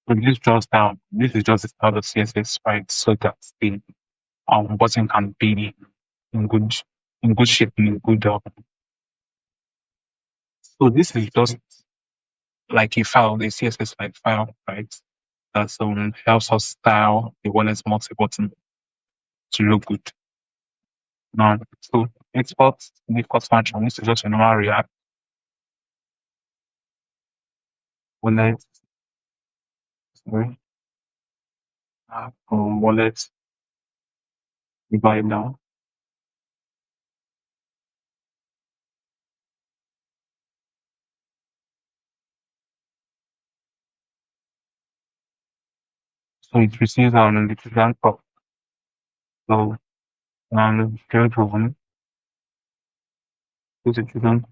So this is just how the CSS, right? So that the button can be in good in good shape, in good so this is just like a file, a CSS like file, right? That helps us style the wallet multi button to look good. Now, so export the first function. This is just a normal React wallet, sorry, wallet divide down. So it receives our notification prop. So notification proven, put it on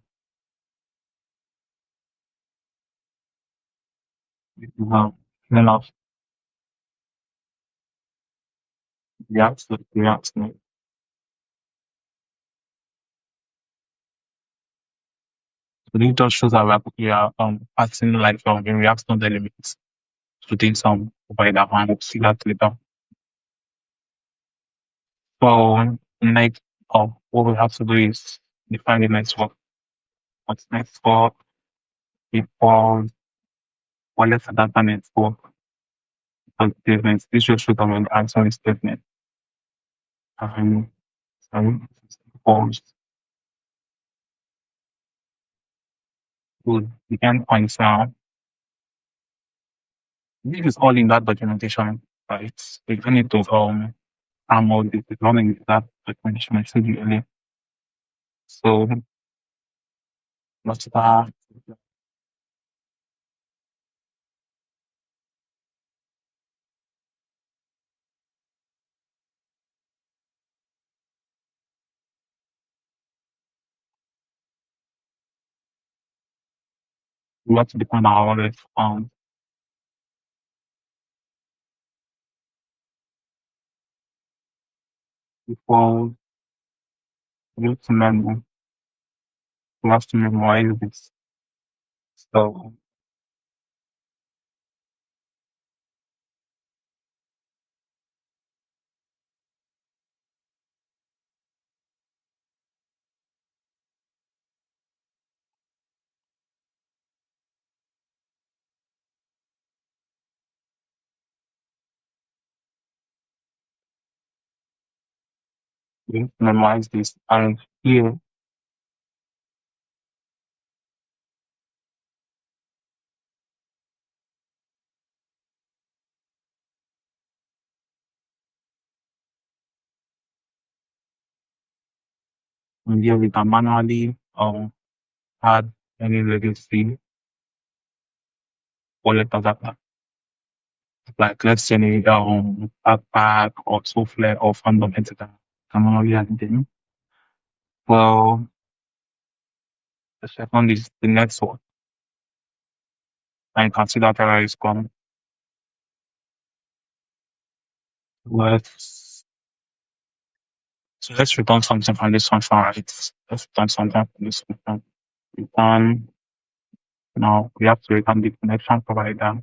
then off React. So it just shows that we are passing like in React node elements to do some provider and we'll see that later. So next what we have to do is define the network. What's network equals wallet data network statements. This just shows that when the answer is statement. Um, so equals to the endpoints now. This is all in that documentation, right? We don't need to all this is running in that documentation I showed you earlier. So what's that? We have to define our wallet equals root menu. We have to memorize this. So we memorize this. And here and here we can manually add any legacy wallet data. Like let's say backpack or software or fandom etc. Can manually add them. Well, the second is the network. And you can see that error is gone. Let's let's return something from this function, right? Let's return something from this function. Return now we have to return the connection provider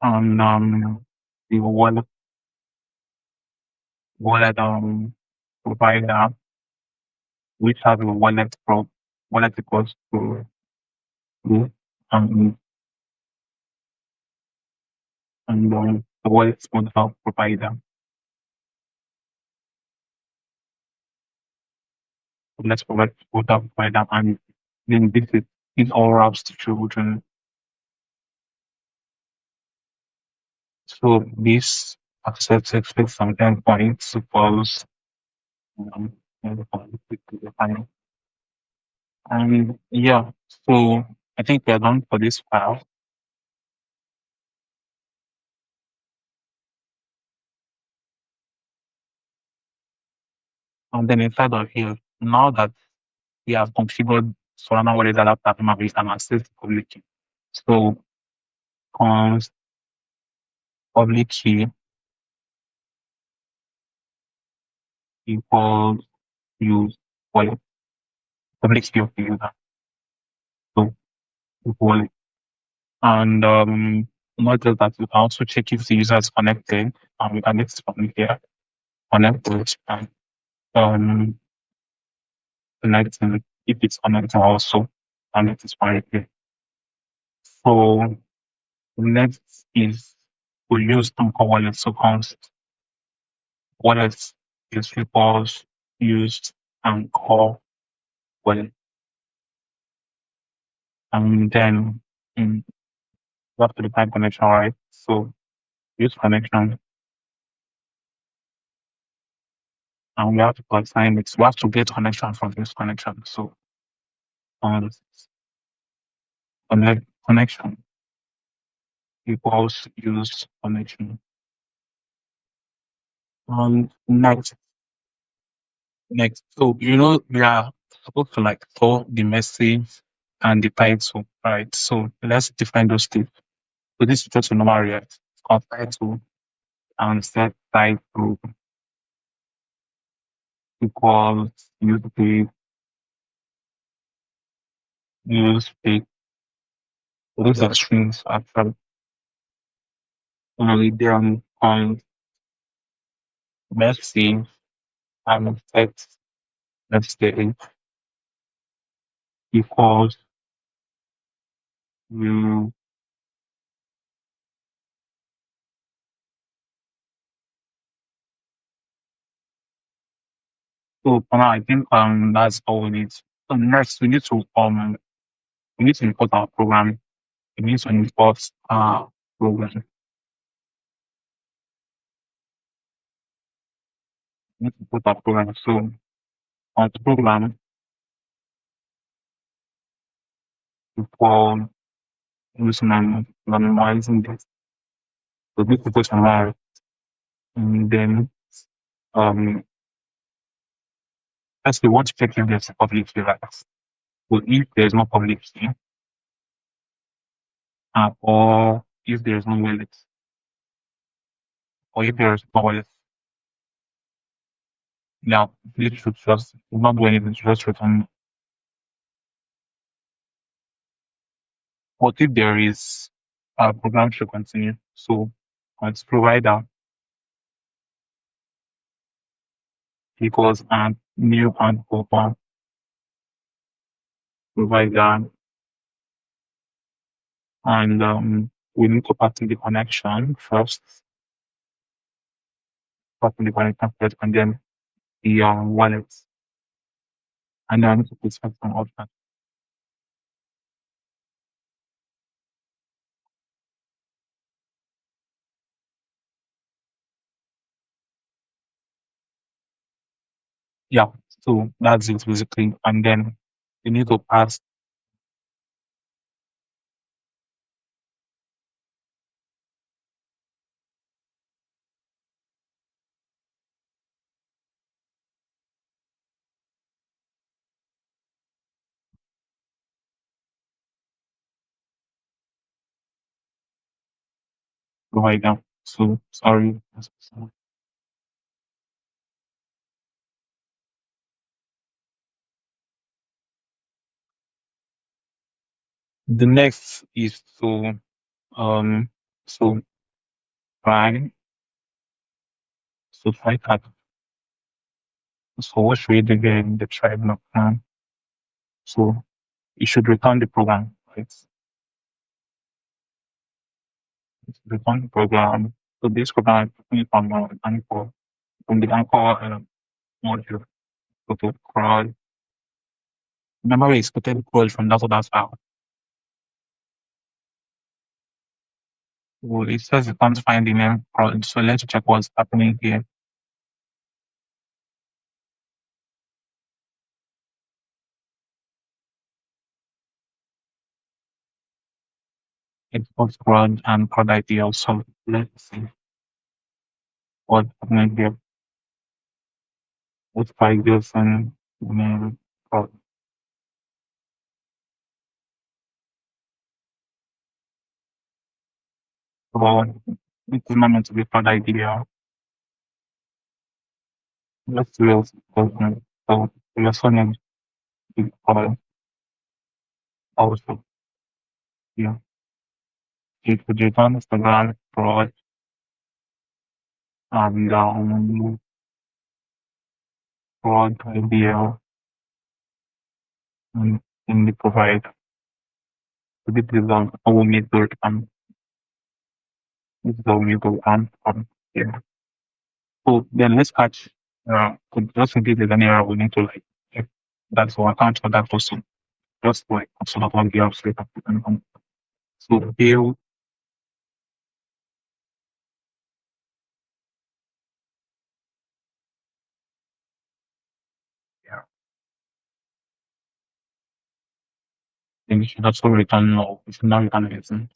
and the wallet provider which has a wallet equals to root and the wallet model provider. Let's provide model provider and then this all wraps to children. So this accepts expects some endpoints equals um, endpoint to define. And yeah, so I think we are done for this file. And then inside of here, now that we have configured Solana wallet adapter memory and access to public key. So const public key equals use wallet, public key of the user. So wallet. And not just that, you can also check if the user is connected, and we can get it from here, connected, and um, connecting if it's connected also, and it is right here. So next is we use Anchor wallet. So const wallets is repos used Anchor wallet, and then we have to define connection, right? So use connection, and we have to assign it. We have to get connection from this connection. So um, connection equals use connection. Next, next. So we are supposed to like store the message and the title, right? So let's define those two. So this is just a normal React. It's called title and set title equals use page. So those are strings actually. Only then on message and set message equals you. So for now, I think that's all we need. So next we need to import our program. We need to import our program. We need to import our program. So on the program for using normalizing this. So this is just normal. And then first we want to check if there's a public key, right? So if there's no public key, or if there's no wallet, or if there's no wallet, now this should just not do anything, just return. But if there is a program should continue. So its provider equals and new and open provider, and we need to pass in the connection first, and then the wallet, and then I need to put some option. Yeah, so that's it basically, and then you need to pass provider. So sorry. The next is to um so try try that. So what should we do again? The try block plan. So you should return the program, right? Return the program. So this program is taken from Anchor, from the Anchor module. So to crawl. Remember we expected crawl from that file. So it says you can't find the name crawl. So let's check what's happening here. It's both crawl and CRUD ID also. Let's see what's happening here. Let's try this and name crawl. So it's meant to be CRUD ID. Let's do else. So your surname is called also. Yeah. it would return Instagram fraud and fraud IDL in the provider. So this is our method this is our method yeah. So then let's catch just in case there's any error we need to like check that's our account for that person. Just like absolute one gaps later. So bill yeah. Then you should also return no. You should not return anything.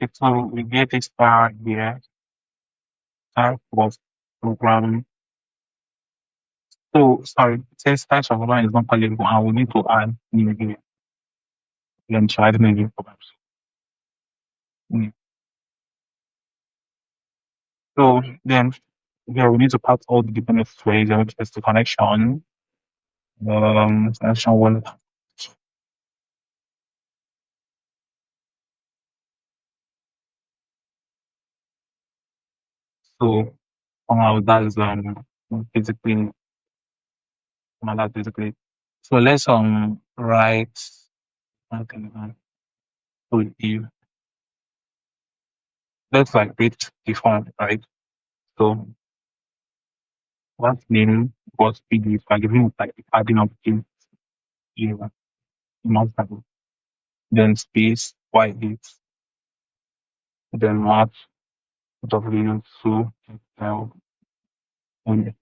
Okay, so we get this star here. Type of program. So sorry, it says types of program is not callable and we need to add new here. Then try the new programs. Mm. So then here we need to pass all the dependencies for it, which is the connection. Connection one. So that is basically that's basically. So let's write okay, so the let's like create the form, right? So what name was PDF by giving like adding up in multiple, then space y is then match w two l and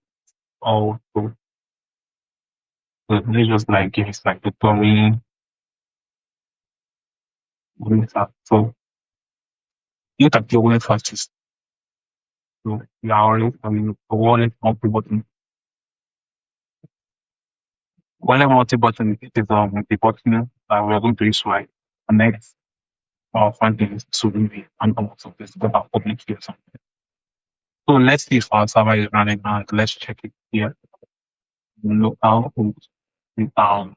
all so let's just like give it like the tutorial winter. So look at your wallet first. So your wallet, I mean the wallet multi button. Wallet multi button is the button that we are going to use to like connect our findings to the and of this about public key or something. So let's see if our server is running and let's check it here. Local host down.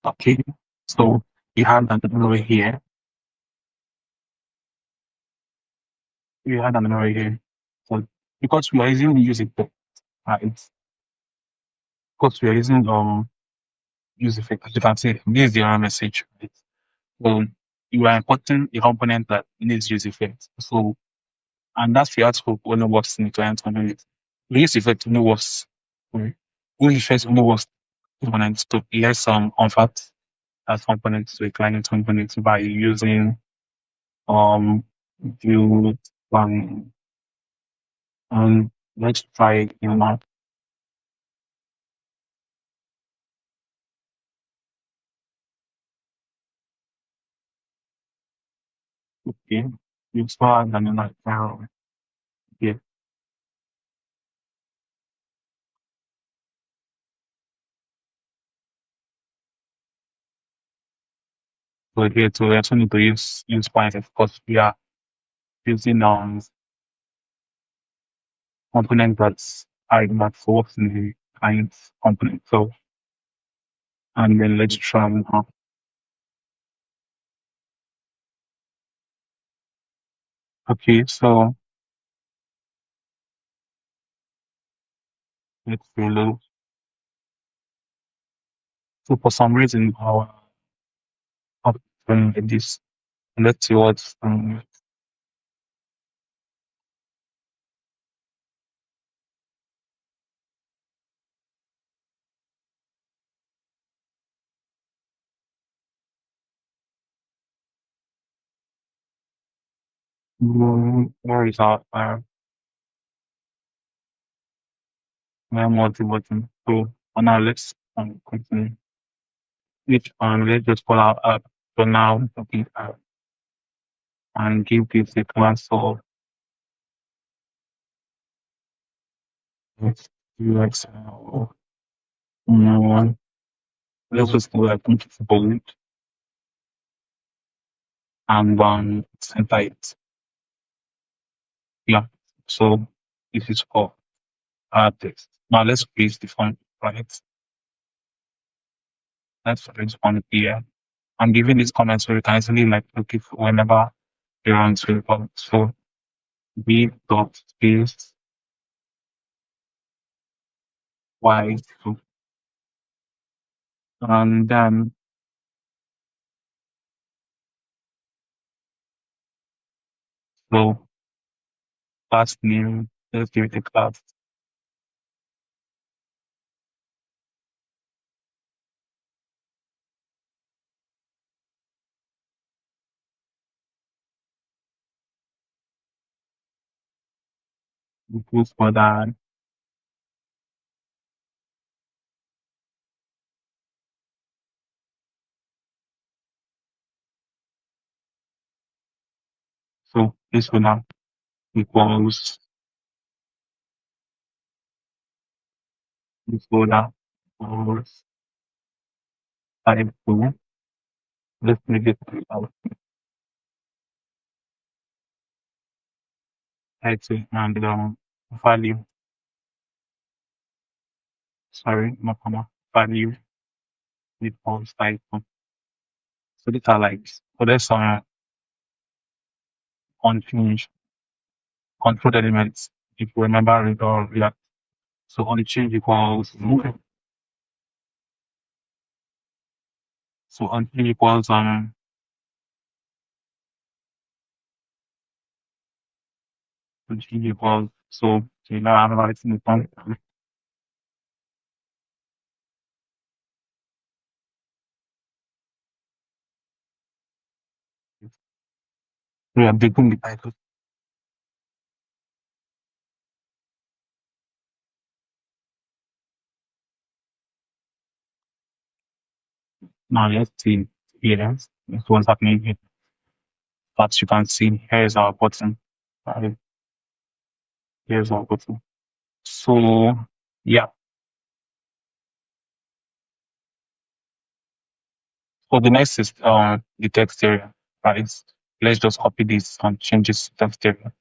Okay. So you have an over here. You have an over here. So because we are using the use effect, it's because we are using use effect, as you can see, this is the error message. Right? So you are importing a component that needs use effect. So and that Fiat hook only works in the client component. The use effect only works use effect only works components to let's convert that component to a client component by using build one let's try in one. Okay. You saw and then like arrow. Yeah. So here to actually need to use Python because we are using component that works in the client component. So and then let's try okay, so let's reload. So for some reason our like this. Let's see what's where is our we have multi-button. So for now, let's continue. Which let's just call our app for now, okay, and give this a class of UX. One. Let's just do like bold and center it. Yeah. So this is for our text. Now let's create the font, right? Let's create the font here. I'm giving these comments so you can easily like look if whenever they run to the so b dot space y two, and then so class name, let's give it a class. We put for that. So this will now equals this folder equals type 2. Let's make it type 2 and value. Sorry, not comma. Value equals type 2. So these are like so there's unchanged control elements. If you remember it or React. So unchanged equals so unchanged equals unchanged equals so okay, now I'm writing it down. We are digging the title. Now let's see here. That's what's happening here. But you can see here is our button. Right? Here's our button. So yeah. So the next is the text area. Right? Let's just copy this and change this to text area.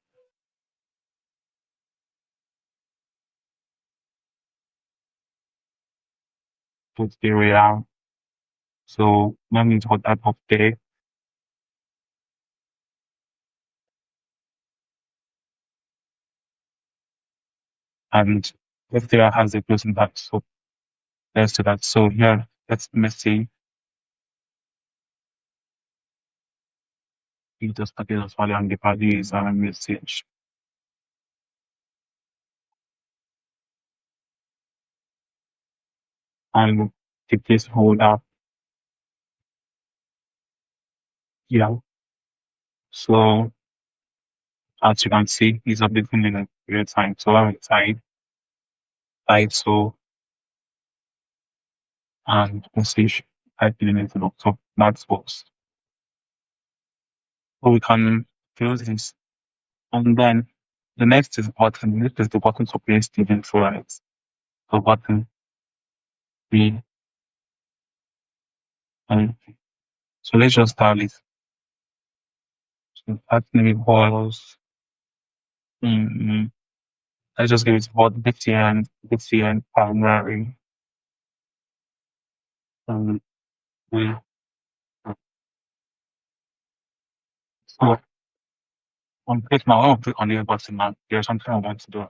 Text area. So let me put that up there. And text area has a closing tag. So let's do that. So here, let's say you just package as value and the value is a message. And the placeholder. Yeah. So as you can see, it's updating in a real time. So I will type so and message type in it. So that's works. So we can close this. And then the next is button. This is the button to place the info, right? So button B and so let's just start it. So that name equals let's just give it what BTN primary. Um, we so on click now. I want to click on the button now. There's something I want to do.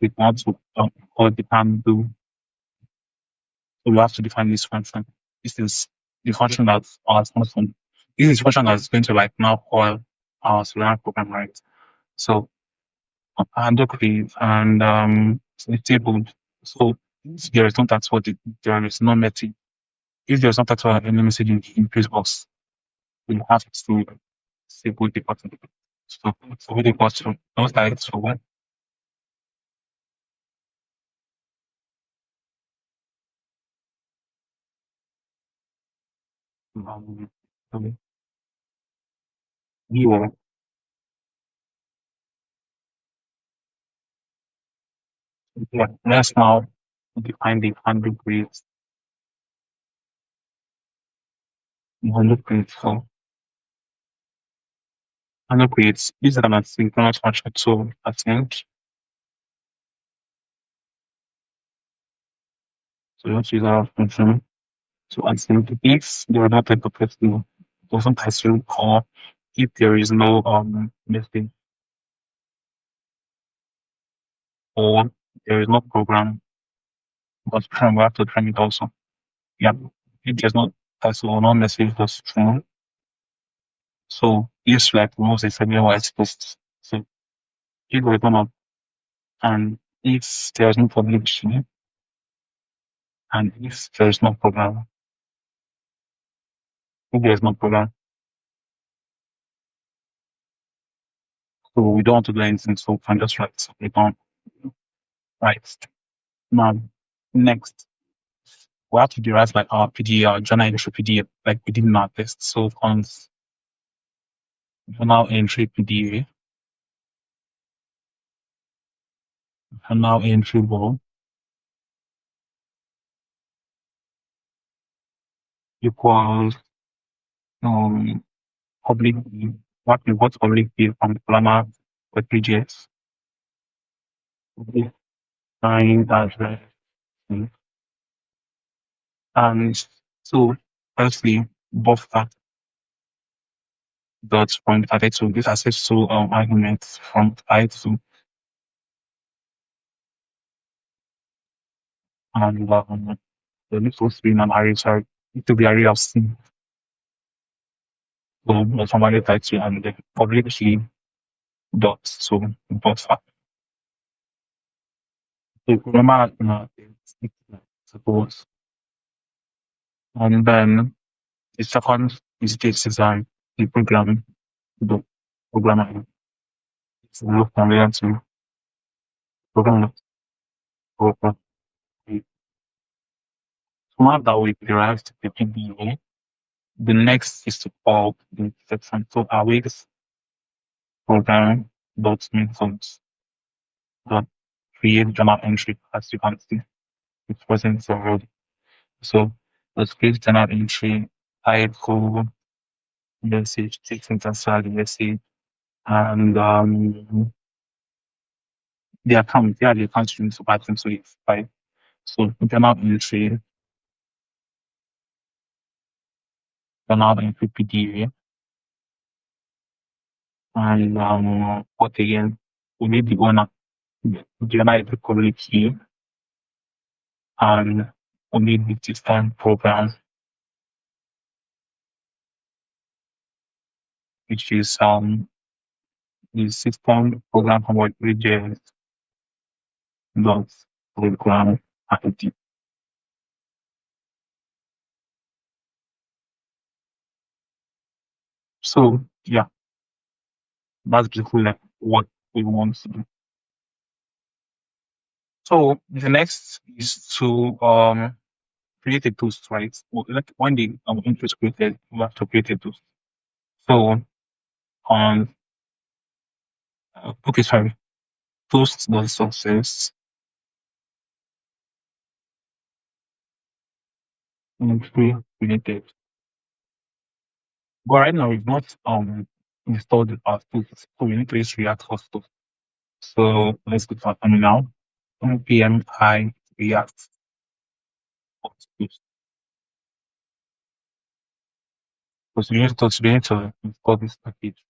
We want to call the can do. So we have to define this function. This is the function that our function. This is the function that's going to like now call our Solana program, right? So handle create and it's table. So if there is no tax for there is no method. If there is no tax for any message in the input box, we have to disable the button. So with the button, those types for one. um, viewer. Yeah, let's now define the handle grades. Handle grades. So handle grades. This is an asynchronous function. So I think so. Let's use our function. So I think if there are not type of person doesn't assume or if there is no message or there is no program, but we have to train it also. Yeah. If there's no title or no message that's true. So if like removes a segment white post. So it will come up and if there's no public key and if there's no program, if there's no program, so we don't want to do anything, so we can just write return right. Now next we have to derive like our PDA, our journal entry PDA, like we did in our test. So on journal entry PDA, journal entry ball equals public key, what's public key from Solana with 3GS. Find address. And so firstly, buffer dot point added to this access to arguments from I to and the list will be an array, sorry, it will be array of C. So somebody types to and the public key dot so buffer. So remember suppose and then the second is this design the program the programmer is look familiar to program program. So now that we derived the PDA, the next is to call the section. So awakes program dot methods dot create journal entry as you can see it's present already. So let's create journal entry title message text internal message and the account, yeah, the account stream so pattern so it's fine. So journal entry PDA and what again we need the owner journal entry public key and we need the system program which is the system program from what JS dot program ID. So yeah, that's basically like what we want to do. So the next is to create a toast, right? Well, like when the intro is created, we have to create a toast. So on okay, sorry, toast dot success entry created. But right now we've not installed our toast, so we need to use React host toast. So let's go to our terminal. npm I React host toast. Because we need to install this package.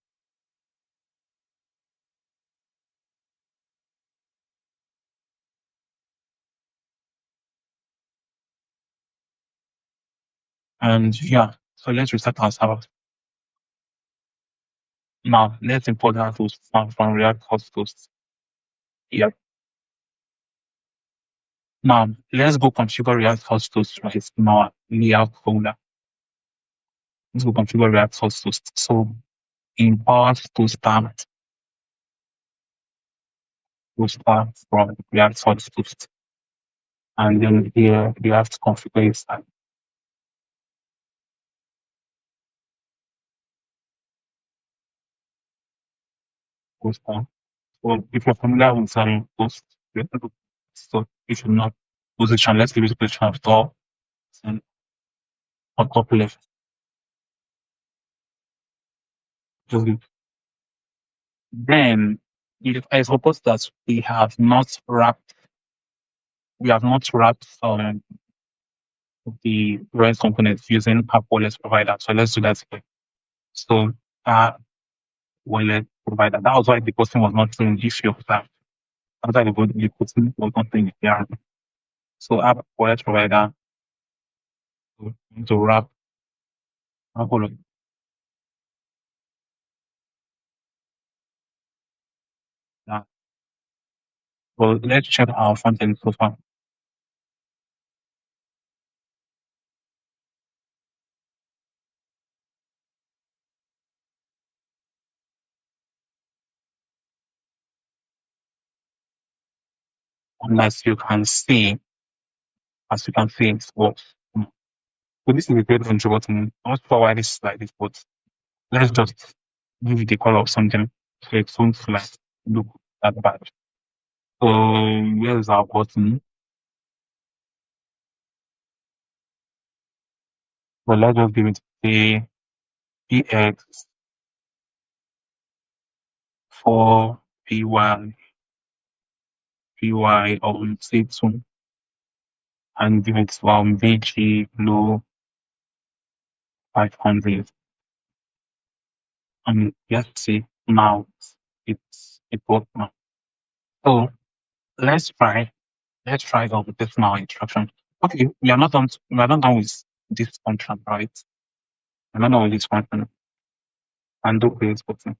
And yeah, so let's reset our server. Now let's import that toast from React host toast. Yeah. Now let's go configure React host toast right in our layout folder. Let's go configure React host toast. So import to start from React host toast. And then here we have to configure it. post on. So if you're familiar with post, so you should not position. Let's give it a position of top and on top left. Just then if I suppose that we have not wrapped the rest components using app wallet provider. So let's do that here. So wallet provider. That was why the posting was not showing if you have after the posting was not showing here. So app wallet provider to wrap all of that. Well, let's check our front end so far. Unless you can see, as you can see, it's what. So this is a great entry button. I'm not sure why this is like this, but let's just give it a color of something so it won't like look that bad. So here's our button. Well, let's just give it a px 4 py on c2 and give it bg blue 500. And let's see now it worked now. So let's try out with this now instruction. Okay, we are not done with this function, right? We're not done with this function. And do create button.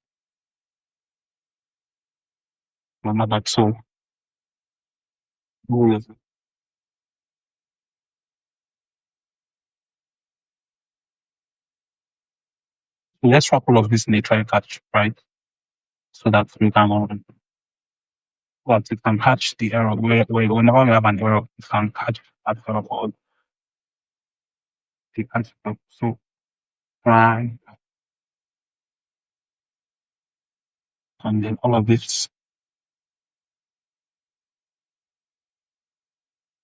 We're not done. So we'll- let's wrap all of this in a try catch, right? So that we can well, it can catch the error whenever we have an error, it can catch that error or the catch. So try and then all of this.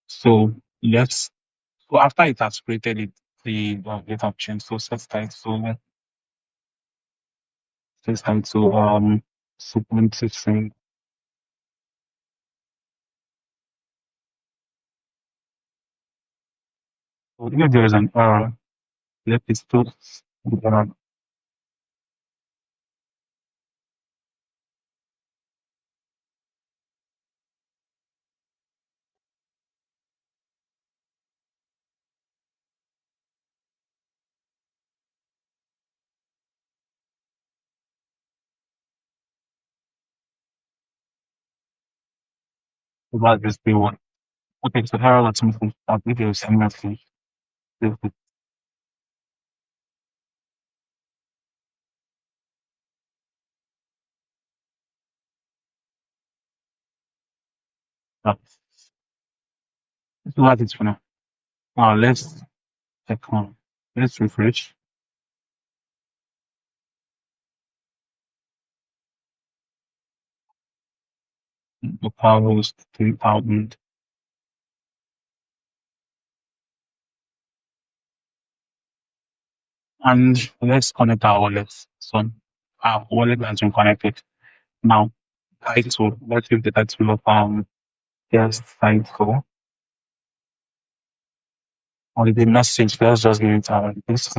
So let's so after it has created it, the data change. So set time to sequence string. So if there is an error, let it put the error. About this B1. Okay, so here let's move on. If there is any message, so that is for now. Now let's check on. Let's refresh. The power was 3,000. And let's connect our wallets. So our wallet has been connected. Now, title. Let's give the title of yes, title. Or the message. Let's just give it this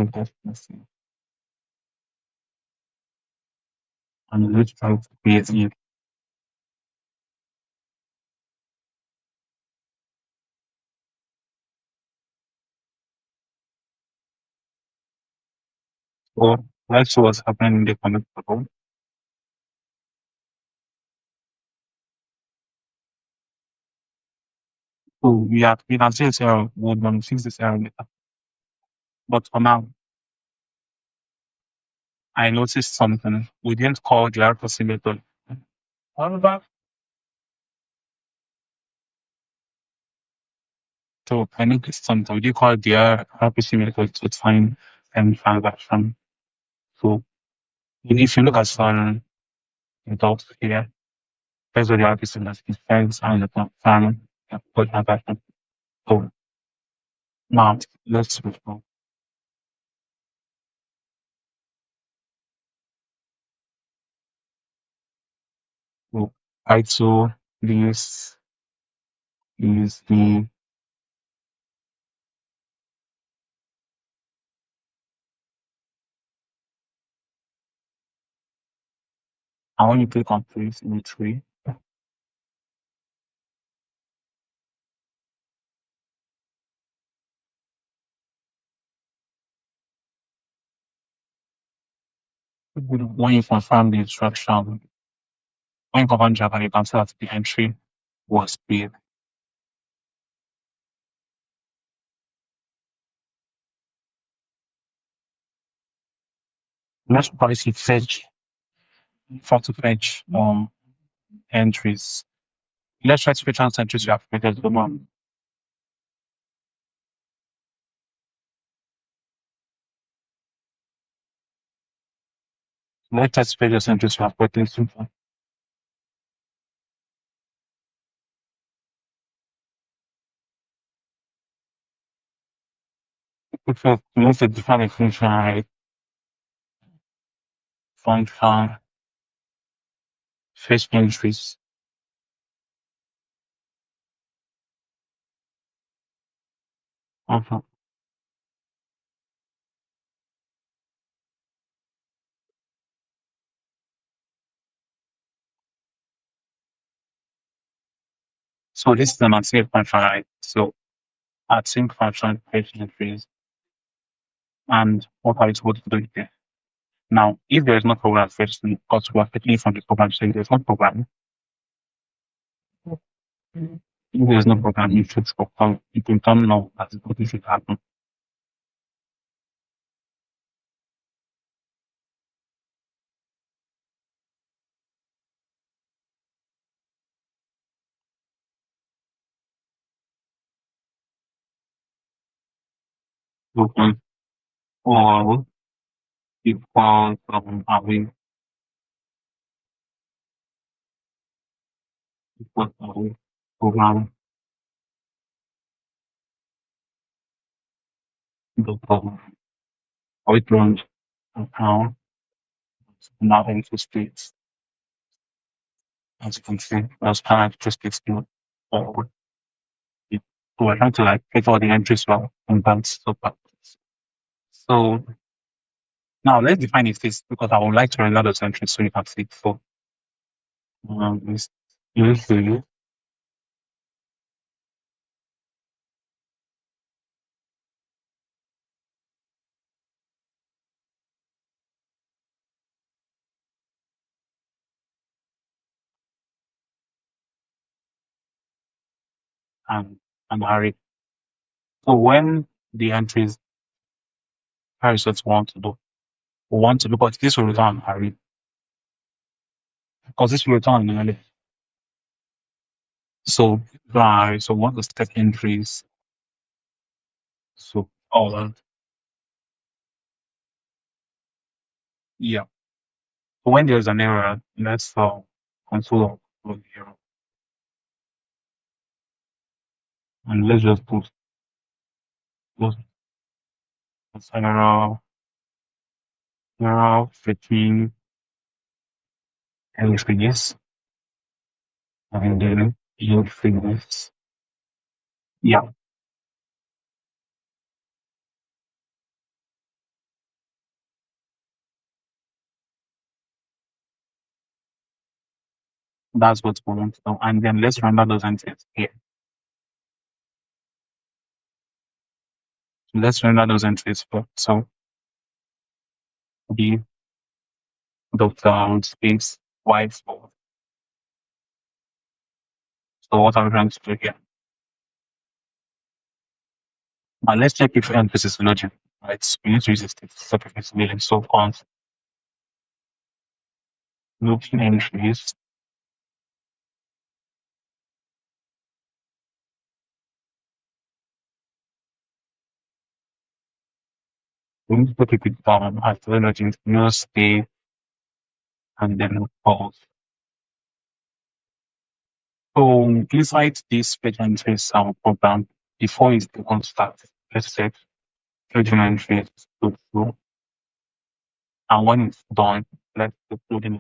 message. And let's try to create it. So let's see what's happening in the connector. So we can see this error. We're going to fix this error later. But for now, I noticed something. We didn't call the RPC method. However, so I think it's something. We did call the RPC method to find any transaction. So if you look at results here. That's what the artist that defends and the confirm put that back. So now let's move on. So ISO this is the I want you to click on place in the tree. When you confirm the instruction, when you confirm Java, you can see that the entry was paid. Let's probably see fetch for to fetch entries. Let's try to fetch out entries we have created the one. Let's try to fetch those entries we have created so far. Let's define a function, right? Function fetch entries. So this is an async function, right? So async function fetch entries. And what are you supposed to do here? Now, if there is no program fetched, because we are fetching from the program, so if there's no program, if there is no program, you should compile, you can tell now that what should happen. Open all equals away equals away program the program. Or it runs account now into states. As you can see, that's kind of just explode forward. So we're trying to like get all the entries well and bounce so far. So now let's define a face because I would like to render those entries so you can see it. So this usually and an array. So when the entries parasites want to do, we want to because this will return an array. Because this will return an array. So so we want to set entries. So all that. Yeah. So when there's an error, let's console log the error. And let's just put those error fetching entries and then entries. Yeah, that's what we want to do. And then let's render those entries here. Let's render those entries first. So the dot space white spot. So what are we trying to do here? Now let's check if this is logic. Right, we need to use a state sacrifice mailing. So const looping entries. We need to put it down as logic, new state, and then false. So inside this page entries program, before it's even start, let's set page entries to true. And when it's done, let's put in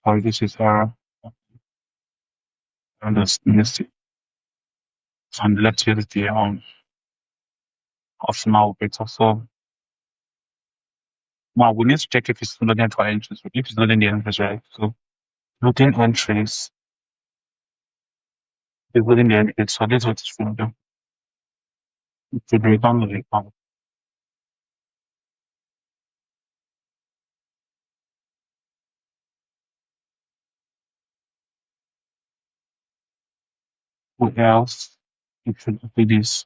sorry, this is error and this and let's use the optional operator. So now we need to check if it's loading to our entries. If it's loading the entries, right? So loading entries is loading the entries. So this is what it should do. It should return the return. What else? It should do this.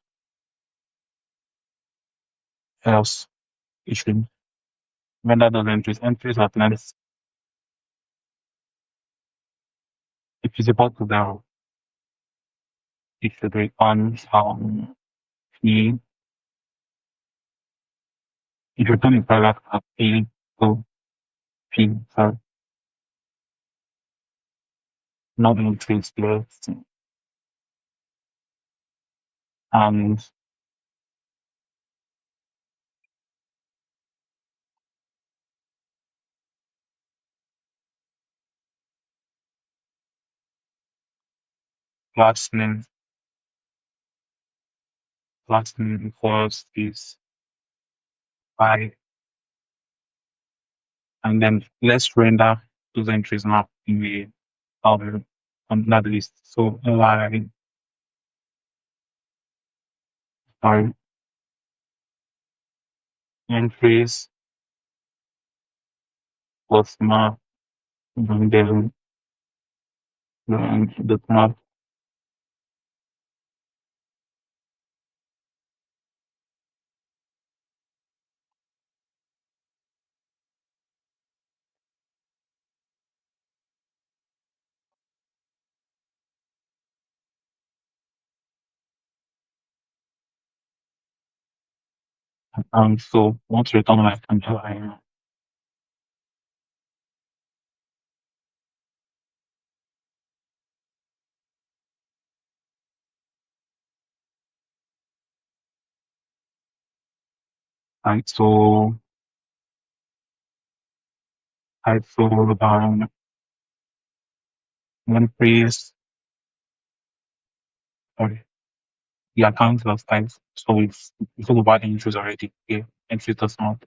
Else it should render those entries. Entries at length. If it's equal to 0, it should return p. It return a product at p to p. So not entries left. And class name equals this by, and then let's render those entries now in the on that list. So li sorry entries plus map, and then the map so once return like an li, right? So entries, sorry, the account was type. So we talked about entries already. Okay, entries does not.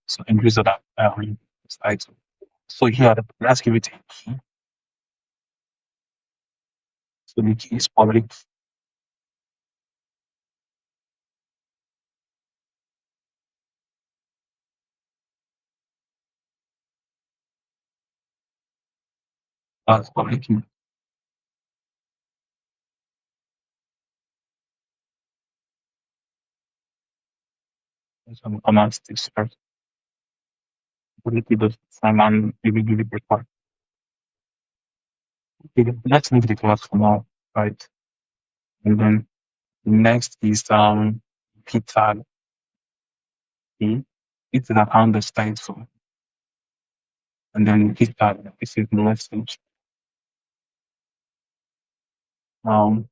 So entries are that site. So here let's give it a key. So the key is public. That's public key. Some commands to start. Public key does from and maybe give it record. Okay, let's leave the class for now, right? And then next is p tag. P. It's an account that's tied so, and then p tag. This is the message. Um,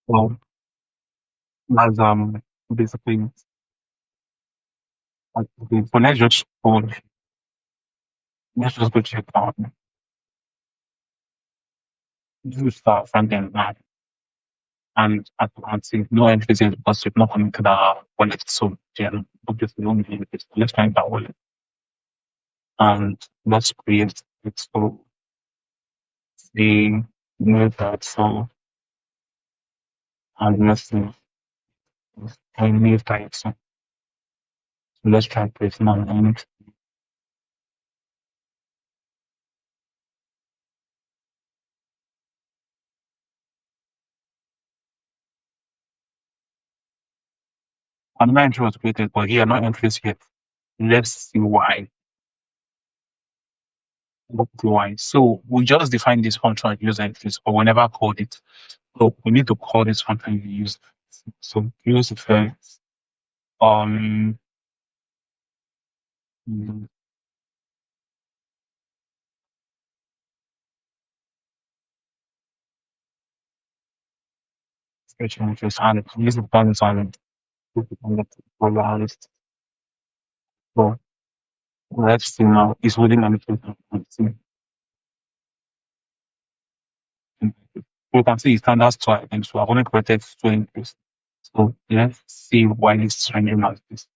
well, that's basically okay, so let's just go check use front end now. And as you can see, no entries is because you've not connected the wallet. So yeah, obviously only entries. Let's find that wallet. And let's create it. So the method so and message and new type. So let's try create now and another entry was created, but here no entries yet. Let's see why. Let's see why. So we just define this function use entries, but we never called it. So we need to call this function use. So use the first um mm, which interest and use the balance on list. So let's see now. Is holding an interest. We can see it standards two items. So I've only created two entries. So let's see why it's trending like this.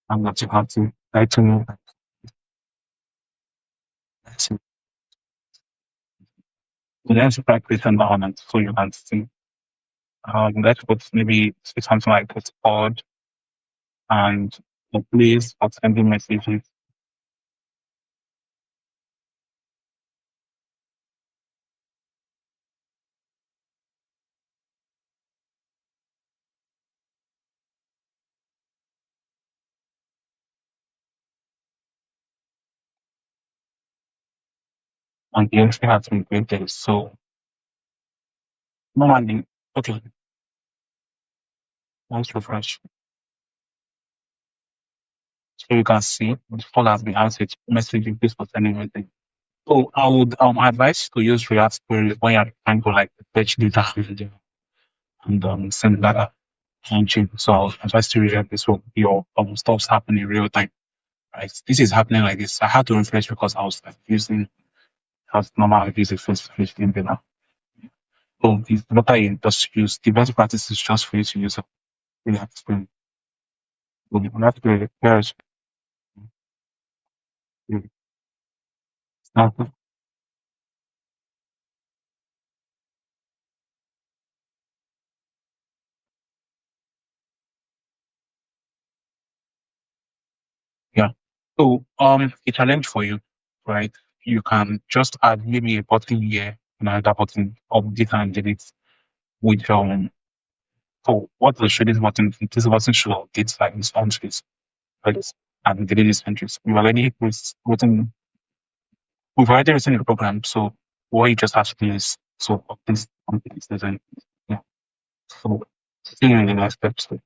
I'm not too hard to like to know. Let's see. So let's try creating that one and so you can see. Let's put maybe say something like this odd and the place for sending messages and the entry has been created. So normally, okay, let's refresh. So you can see the phone has been answered messaging please for sending message. So I would advise to use React query when you're trying to like fetch data and send data function. So I'll advise to react this will your stuff's happening in real time. Right. This is happening like this. I had to refresh because I was like using as normal I use a first HTML data. So it's better you just use the best practice is just for you to use a React query. So you have to requires yeah. So a challenge for you, right? You can just add maybe a button here, another button, update and delete with so what will show this button should update like this entries, right? And delete these entries. We've already written the program, so what you just have to do is so update this design. Yeah. So see you in the next episode.